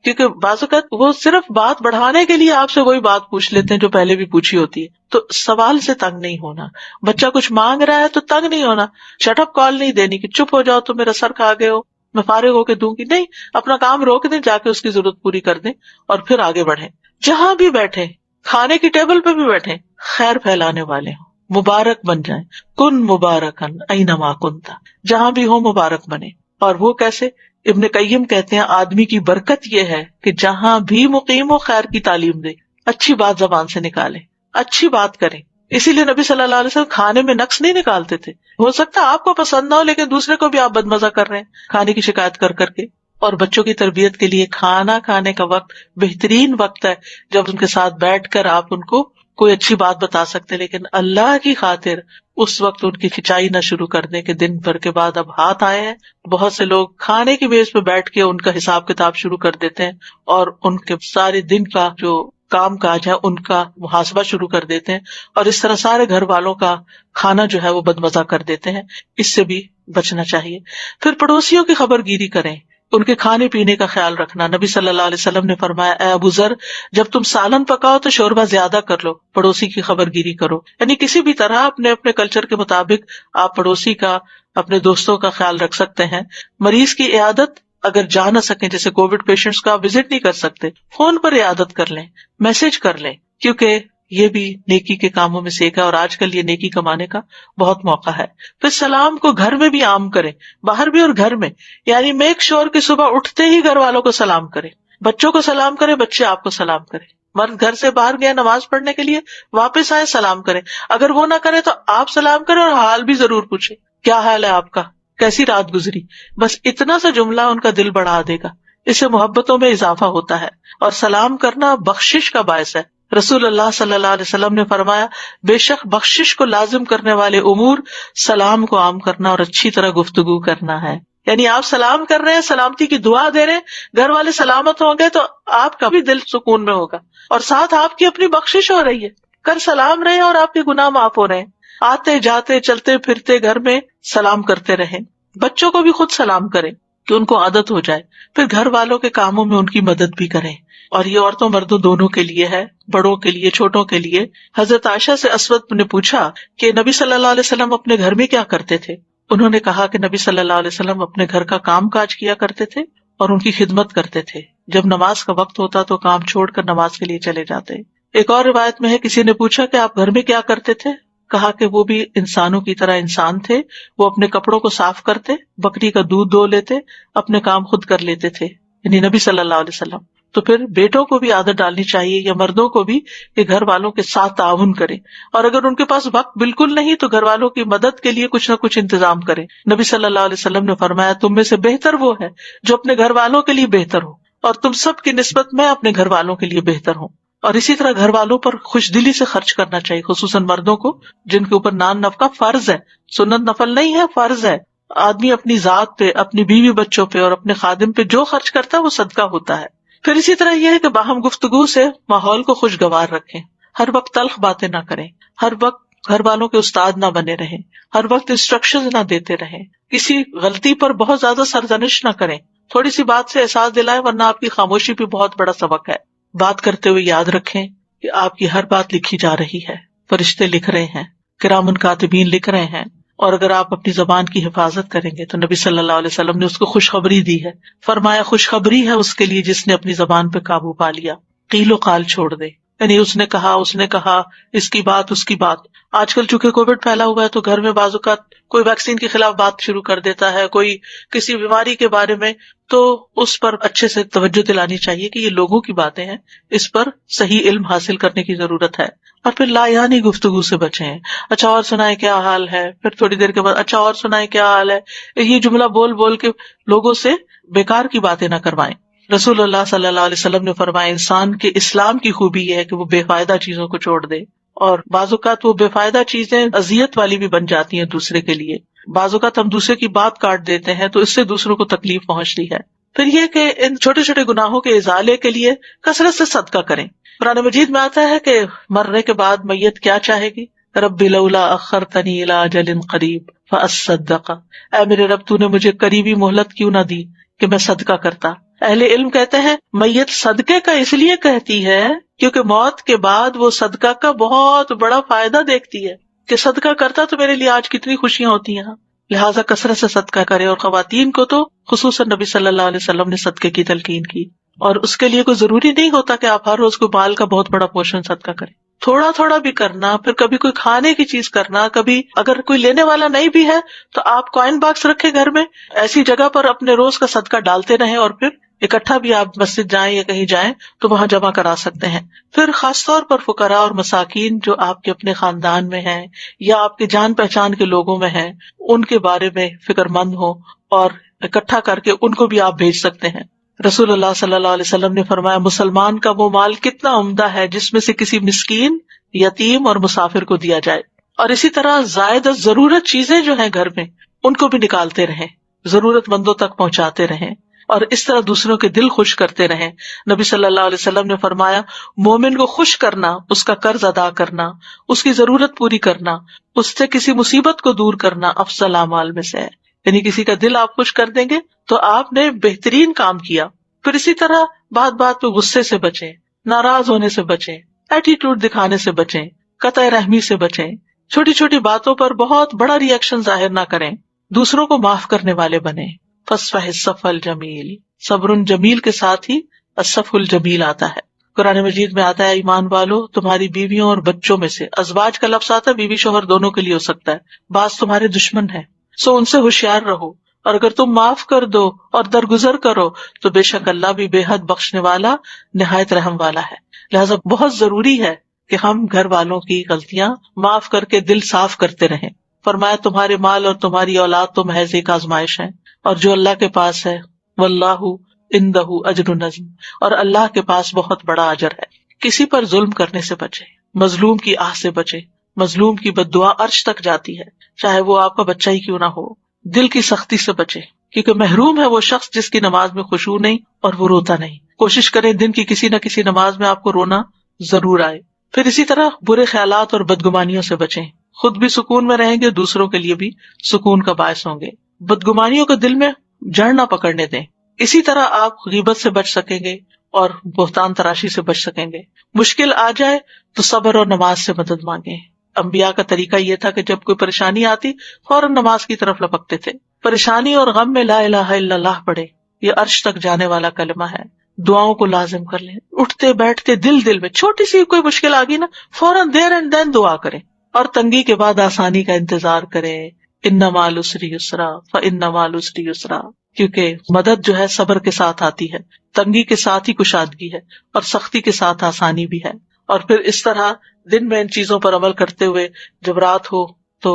کیونکہ بعض اوقات وہ صرف بات بڑھانے کے لیے آپ سے وہی بات پوچھ لیتے ہیں جو پہلے بھی پوچھی ہوتی ہے۔ تو سوال سے تنگ نہیں ہونا، بچہ کچھ مانگ رہا ہے تو تنگ نہیں ہونا، شٹ اپ کال نہیں دینی کہ چپ ہو جاؤ تو میرا سر کھا گئے ہو میں فارغ ہو کے دوں گی، نہیں، اپنا کام روک دیں، جا کے اس کی ضرورت پوری کر دیں اور پھر آگے بڑھیں۔ جہاں بھی بیٹھے، کھانے کی ٹیبل پہ بھی بیٹھے، خیر پھیلانے والے ہوں، مبارک بن جائیں، کن مبارکن اینما کنت، جہاں بھی ہو مبارک بنے۔ اور وہ کیسے؟ ابن قیم کہتے ہیں آدمی کی برکت یہ ہے کہ جہاں بھی مقیم ہو خیر کی تعلیم دے، اچھی بات زبان سے نکالے، اچھی بات کرے۔ اسی لیے نبی صلی اللہ علیہ وسلم کھانے میں نقص نہیں نکالتے تھے۔ ہو سکتا ہے آپ کو پسند نہ ہو لیکن دوسرے کو بھی آپ بدمزہ کر رہے ہیں کھانے کی شکایت کر کر کے۔ اور بچوں کی تربیت کے لیے کھانا کھانے کا وقت بہترین وقت ہے جب ان کے ساتھ بیٹھ کر آپ ان کو کوئی اچھی بات بتا سکتے، لیکن اللہ کی خاطر اس وقت ان کی کھچائی نہ شروع کر دیں کہ دن بھر کے بعد اب ہاتھ آئے ہیں۔ بہت سے لوگ کھانے کی میز پہ بیٹھ کے ان کا حساب کتاب شروع کر دیتے ہیں اور ان کے سارے دن کا جو کام کاج ہے ان کا محاسبہ شروع کر دیتے ہیں، اور اس طرح سارے گھر والوں کا کھانا جو ہے وہ بدمزہ کر دیتے ہیں۔ اس سے بھی بچنا چاہیے۔ پھر پڑوسیوں کی خبر گیری کریں، ان کے کھانے پینے کا خیال رکھنا۔ نبی صلی اللہ علیہ وسلم نے فرمایا، اے ابو ذر، جب تم سالن پکاؤ تو شوربہ زیادہ کر لو، پڑوسی کی خبر گیری کرو۔ یعنی کسی بھی طرح اپنے اپنے کلچر کے مطابق آپ پڑوسی کا، اپنے دوستوں کا خیال رکھ سکتے ہیں۔ مریض کی عیادت اگر جا نہ سکیں، جیسے کووڈ پیشنٹس کا آپ وزٹ نہیں کر سکتے، فون پر عیادت کر لیں، میسج کر لیں، کیونکہ یہ بھی نیکی کے کاموں میں سے ایک ہے اور آج کل یہ نیکی کمانے کا بہت موقع ہے۔ پھر سلام کو گھر میں بھی عام کریں، باہر بھی اور گھر میں، یعنی میک شور کہ صبح اٹھتے ہی گھر والوں کو سلام کریں، بچوں کو سلام کریں، بچے آپ کو سلام کریں۔ مرد گھر سے باہر گیا نماز پڑھنے کے لیے، واپس آئے سلام کریں، اگر وہ نہ کرے تو آپ سلام کریں اور حال بھی ضرور پوچھیں، کیا حال ہے آپ کا، کیسی رات گزری۔ بس اتنا سا جملہ ان کا دل بڑھا دے گا، اس سے محبتوں میں اضافہ ہوتا ہے۔ اور سلام کرنا بخشش کا باعث ہے۔ رسول اللہ صلی اللہ علیہ وسلم نے فرمایا، بے شک بخشش کو لازم کرنے والے امور سلام کو عام کرنا اور اچھی طرح گفتگو کرنا ہے۔ یعنی آپ سلام کر رہے ہیں، سلامتی کی دعا دے رہے ہیں، گھر والے سلامت ہوں گے تو آپ کا بھی دل سکون میں ہوگا، اور ساتھ آپ کی اپنی بخشش ہو رہی ہے۔ کر سلام رہے اور آپ کے گناہ معاف ہو رہے ہیں۔ آتے جاتے چلتے پھرتے گھر میں سلام کرتے رہیں۔ بچوں کو بھی خود سلام کریں کہ ان کو عادت ہو جائے۔ پھر گھر والوں کے کاموں میں ان کی مدد بھی کریں، اور یہ عورتوں مردوں دونوں کے لیے ہے، بڑوں کے لیے چھوٹوں کے لیے۔ حضرت عائشہ سے اسود نے پوچھا کہ نبی صلی اللہ علیہ وسلم اپنے گھر میں کیا کرتے تھے؟ انہوں نے کہا کہ نبی صلی اللہ علیہ وسلم اپنے گھر کا کام کاج کیا کرتے تھے اور ان کی خدمت کرتے تھے، جب نماز کا وقت ہوتا تو کام چھوڑ کر نماز کے لیے چلے جاتے۔ ایک اور روایت میں ہے، کسی نے پوچھا کہ آپ گھر میں کیا کرتے تھے؟ کہا کہ وہ بھی انسانوں کی طرح انسان تھے، وہ اپنے کپڑوں کو صاف کرتے، بکری کا دودھ دو لیتے، اپنے کام خود کر لیتے تھے، یعنی نبی صلی اللہ علیہ وسلم۔ تو پھر بیٹوں کو بھی عادت ڈالنی چاہیے یا مردوں کو بھی کہ گھر والوں کے ساتھ تعاون کریں، اور اگر ان کے پاس وقت بالکل نہیں تو گھر والوں کی مدد کے لیے کچھ نہ کچھ انتظام کریں۔ نبی صلی اللہ علیہ وسلم نے فرمایا، تم میں سے بہتر وہ ہے جو اپنے گھر والوں کے لیے بہتر ہو، اور تم سب کی نسبت میں اپنے گھر والوں کے لیے بہتر ہوں۔ اور اسی طرح گھر والوں پر خوش دلی سے خرچ کرنا چاہیے، خصوصاً مردوں کو جن کے اوپر نان نفقہ فرض ہے، سنت نفل نہیں ہے، فرض ہے۔ آدمی اپنی ذات پہ، اپنی بیوی بچوں پہ اور اپنے خادم پہ جو خرچ کرتا ہے وہ صدقہ ہوتا ہے۔ پھر اسی طرح یہ ہے کہ باہم گفتگو سے ماحول کو خوشگوار رکھیں، ہر وقت تلخ باتیں نہ کریں، ہر وقت گھر والوں کے استاد نہ بنے رہیں، ہر وقت انسٹرکشن نہ دیتے رہیں، کسی غلطی پر بہت زیادہ سرزنش نہ کریں، تھوڑی سی بات سے احساس دلائیں، ورنہ آپ کی خاموشی بھی بہت بڑا سبق ہے۔ بات کرتے ہوئے یاد رکھیں کہ آپ کی ہر بات لکھی جا رہی ہے، فرشتے لکھ رہے ہیں، کرام کاتبین لکھ رہے ہیں، اور اگر آپ اپنی زبان کی حفاظت کریں گے تو نبی صلی اللہ علیہ وسلم نے اس کو خوشخبری دی ہے، فرمایا خوشخبری ہے اس کے لیے جس نے اپنی زبان پہ قابو پا لیا، قیل و قال چھوڑ دے، یعنی اس نے کہا، اس کی بات اس کی بات۔ آج کل چونکہ کووڈ پھیلا ہوا ہے تو گھر میں بعض اوقات کوئی ویکسین کے خلاف بات شروع کر دیتا ہے، کوئی کسی بیماری کے بارے میں، تو اس پر اچھے سے توجہ دلانی چاہیے کہ یہ لوگوں کی باتیں ہیں، اس پر صحیح علم حاصل کرنے کی ضرورت ہے، اور پھر لا یعنی گفتگو سے بچیں۔ اچھا اور سنائے کیا حال ہے، پھر تھوڑی دیر کے بعد اچھا اور سنائے کیا حال ہے، یہ جملہ بول بول کے لوگوں سے بیکار کی باتیں نہ کروائیں۔ رسول اللہ صلی اللہ علیہ وسلم نے فرمایا انسان کے اسلام کی خوبی یہ ہے کہ وہ بے فائدہ چیزوں کو چھوڑ دے، اور بعض اوقات وہ بے فائدہ چیزیں اذیت والی بھی بن جاتی ہیں دوسرے کے لیے، بعض اوقات ہم دوسرے کی بات کاٹ دیتے ہیں تو اس سے دوسروں کو تکلیف پہنچتی ہے۔ پھر یہ کہ ان چھوٹے چھوٹے گناہوں کے ازالے کے لیے کثرت سے صدقہ کریں۔ قرآن مجید میں آتا ہے کہ مرنے کے بعد میت کیا چاہے گی، رب لولا اخرتنی الی اجل قریب فاصدق، اے میرے رب تو نے مجھے قریبی مہلت کیوں نہ دی کہ میں صدقہ کرتا۔ اہل علم کہتے ہیں میت صدقے کا اس لیے کہتی ہے کیونکہ موت کے بعد وہ صدقہ کا بہت بڑا فائدہ دیکھتی ہے کہ صدقہ کرتا تو میرے لیے آج کتنی خوشیاں ہوتی ہیں، لہٰذا کثرت سے صدقہ کرے۔ اور خواتین کو تو خصوصاً نبی صلی اللہ علیہ وسلم نے صدقے کی تلقین کی، اور اس کے لیے کوئی ضروری نہیں ہوتا کہ آپ ہر روز کو مال کا بہت بڑا پورشن صدقہ کریں، تھوڑا تھوڑا بھی کرنا، پھر کبھی کوئی کھانے کی چیز کرنا، کبھی اگر کوئی لینے والا نہیں بھی ہے تو آپ کوائن باکس رکھے گھر میں، ایسی جگہ پر اپنے روز کا صدقہ ڈالتے رہیں، اور پھر اکٹھا بھی آپ مسجد جائیں یا کہیں جائیں تو وہاں جمع کرا سکتے ہیں۔ پھر خاص طور پر فقراء اور مساکین جو آپ کے اپنے خاندان میں ہیں یا آپ کے جان پہچان کے لوگوں میں ہیں، ان کے بارے میں فکر مند ہو اور اکٹھا کر کے ان کو بھی آپ بھیج سکتے ہیں۔ رسول اللہ صلی اللہ علیہ وسلم نے فرمایا مسلمان کا وہ مال کتنا عمدہ ہے جس میں سے کسی مسکین، یتیم اور مسافر کو دیا جائے، اور اسی طرح زائد ضرورت چیزیں جو ہیں گھر میں ان کو بھی نکالتے رہیں، ضرورت مندوں تک پہنچاتے رہیں، اور اس طرح دوسروں کے دل خوش کرتے رہیں۔ نبی صلی اللہ علیہ وسلم نے فرمایا مومن کو خوش کرنا، اس کا قرض ادا کرنا، اس کی ضرورت پوری کرنا، اس سے کسی مصیبت کو دور کرنا افضل اعمال میں سے ہے، یعنی کسی کا دل آپ خوش کر دیں گے تو آپ نے بہترین کام کیا۔ پھر اسی طرح بات بات پہ غصے سے بچیں، ناراض ہونے سے بچیں، ایٹیٹیوڈ دکھانے سے بچیں، قطع رحمی سے بچیں، چھوٹی چھوٹی باتوں پر بہت بڑا ری ایکشن ظاہر نہ کریں، دوسروں کو معاف کرنے والے بنیں۔ فاصفح الصفح الجمیل، صبر جمیل کے ساتھ ہی الصفح الجمیل آتا ہے۔ قرآن مجید میں آتا ہے ایمان والو تمہاری بیویوں اور بچوں میں سے، ازواج کا لفظ آتا ہے بیوی شوہر دونوں کے لیے ہو سکتا ہے، بعض تمہارے دشمن ہیں سو ان سے ہوشیار رہو، اور اگر تم معاف کر دو اور درگزر کرو تو بے شک اللہ بھی بے حد بخشنے والا نہایت رحم والا ہے۔ لہٰذا بہت ضروری ہے کہ ہم گھر والوں کی غلطیاں معاف کر کے دل صاف کرتے رہیں۔ فرمایا تمہارے مال اور تمہاری اولاد تو محض ایک آزمائش ہے، اور جو اللہ کے پاس ہے واللہ عندہ اجر عظیم، اور اللہ کے پاس بہت بڑا اجر ہے۔ کسی پر ظلم کرنے سے بچے، مظلوم کی آہ سے بچے، مظلوم کی بد دعا عرش تک جاتی ہے، چاہے وہ آپ کا بچہ ہی کیوں نہ ہو۔ دل کی سختی سے بچے، کیونکہ محروم ہے وہ شخص جس کی نماز میں خشوع نہیں اور وہ روتا نہیں۔ کوشش کریں دن کی کسی نہ کسی نماز میں آپ کو رونا ضرور آئے۔ پھر اسی طرح برے خیالات اور بدگمانیوں سے بچیں، خود بھی سکون میں رہیں گے، دوسروں کے لیے بھی سکون کا باعث ہوں گے۔ بدگمانیوں کو دل میں جڑ نہ پکڑنے دیں۔ اسی طرح آپ غیبت سے بچ سکیں گے اور بہتان تراشی سے بچ سکیں گے۔ مشکل آ جائے تو صبر اور نماز سے مدد مانگیں۔ انبیاء کا طریقہ یہ تھا کہ جب کوئی پریشانی آتی فوراً نماز کی طرف لپکتے تھے۔ پریشانی اور غم میں لا الہ الا اللہ پڑھے، یہ عرش تک جانے والا کلمہ ہے۔ دعاؤں کو لازم کر لیں، اٹھتے بیٹھتے دل میں چھوٹی سی کوئی مشکل آ گئی نا فوراً دیر اینڈ دین دعا کریں، اور تنگی کے بعد آسانی کا انتظار کریں۔ ان مع العسر یسرا فان مع العسر یسرا، کیونکہ مدد جو ہے صبر کے ساتھ آتی ہے، تنگی کے ساتھ ہی کشادگی ہے، اور سختی کے ساتھ آسانی بھی ہے۔ اور پھر اس طرح دن میں ان چیزوں پر عمل کرتے ہوئے جب رات ہو تو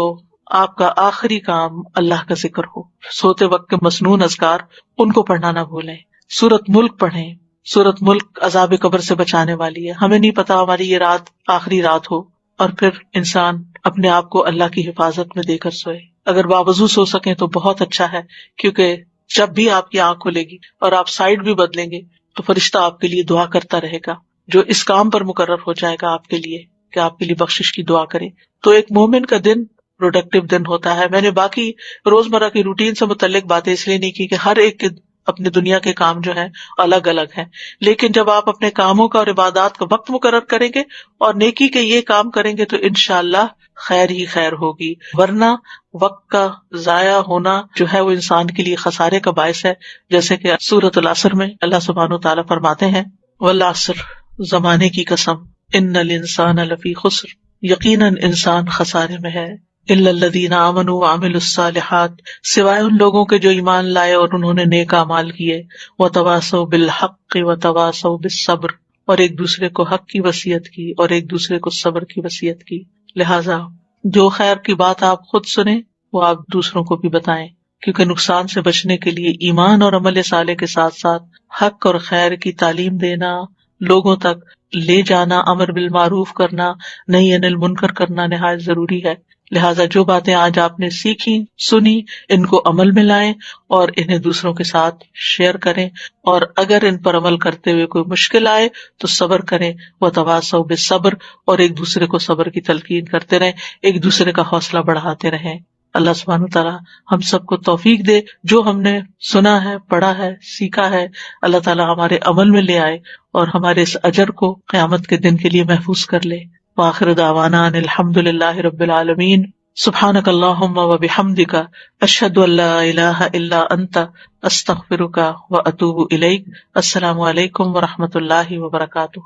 آپ کا آخری کام اللہ کا ذکر ہو۔ سوتے وقت کے مسنون اذکار ان کو پڑھنا نہ بھولیں۔ سورۃ ملک پڑھیں، سورۃ ملک عذاب قبر سے بچانے والی ہے۔ ہمیں نہیں پتا ہماری یہ رات آخری رات ہو، اور پھر انسان اپنے آپ کو اللہ کی حفاظت میں دے کر سوئے۔ اگر باوضو سو سکیں تو بہت اچھا ہے، کیونکہ جب بھی آپ کی آنکھ کھلے گی اور آپ سائڈ بھی بدلیں گے تو فرشتہ آپ کے لیے دعا کرتا رہے گا، جو اس کام پر مقرر ہو جائے گا آپ کے لیے۔ کہ آپ کے لیے بخشش کی دعا کرے. تو ایک مومن کا دن پروڈکٹیو دن ہوتا ہے. میں نے باقی روزمرہ کی روٹین سے متعلق باتیں اس لیے نہیں کی کہ ہر ایک کے اپنی دنیا کے کام جو ہیں الگ الگ ہیں، لیکن جب آپ اپنے کاموں کا اور عبادات کا وقت مقرر کریں گے اور نیکی کے یہ کام کریں گے تو انشاءاللہ خیر ہی خیر ہوگی. ورنہ وقت کا ضائع ہونا جو ہے وہ انسان کے لیے خسارے کا باعث ہے. جیسے کہ سورۃ العصر میں اللہ سبحانہ وتعالیٰ فرماتے ہیں والعصر، زمانے کی قسم، ان الانسان لفی خسر، یقیناً انسان خسارے میں ہے، الا الذین آمنوا وعملوا الصالحات، سوائے ان لوگوں کے جو ایمان لائے اور انہوں نے نیک اعمال کیے، وتواصوا بالحق وتواصوا بالصبر، اور ایک دوسرے کو حق کی وصیت کی اور ایک دوسرے کو صبر کی وصیت کی. لہذا جو خیر کی بات آپ خود سنیں وہ آپ دوسروں کو بھی بتائیں، کیونکہ نقصان سے بچنے کے لیے ایمان اور عمل صالح کے ساتھ ساتھ حق اور خیر کی تعلیم دینا، لوگوں تک لے جانا، امر بالمعروف کرنا، نہی عن المنکر کرنا نہایت ضروری ہے. لہٰذا جو باتیں آج آپ نے سیکھی سنی ان کو عمل میں لائیں اور انہیں دوسروں کے ساتھ شیئر کریں، اور اگر ان پر عمل کرتے ہوئے کوئی مشکل آئے تو صبر کریں. وتواصوا بالصبر، اور ایک دوسرے کو صبر کی تلقین کرتے رہیں، ایک دوسرے کا حوصلہ بڑھاتے رہیں. اللہ سبحانہ تعالیٰ ہم سب کو توفیق دے، جو ہم نے سنا ہے، پڑھا ہے، سیکھا ہے، اللہ تعالیٰ ہمارے عمل میں لے آئے اور ہمارے اس اجر کو قیامت کے دن کے لیے محفوظ کر لے. وآخر دعوانا ان الحمد للہ رب العالمین. سبحانک اللہم وبحمدک، اشہد ان لا الہ الا انت، استغفرک واتوب الیک. السلام علیکم ورحمۃ اللہ وبرکاتہ.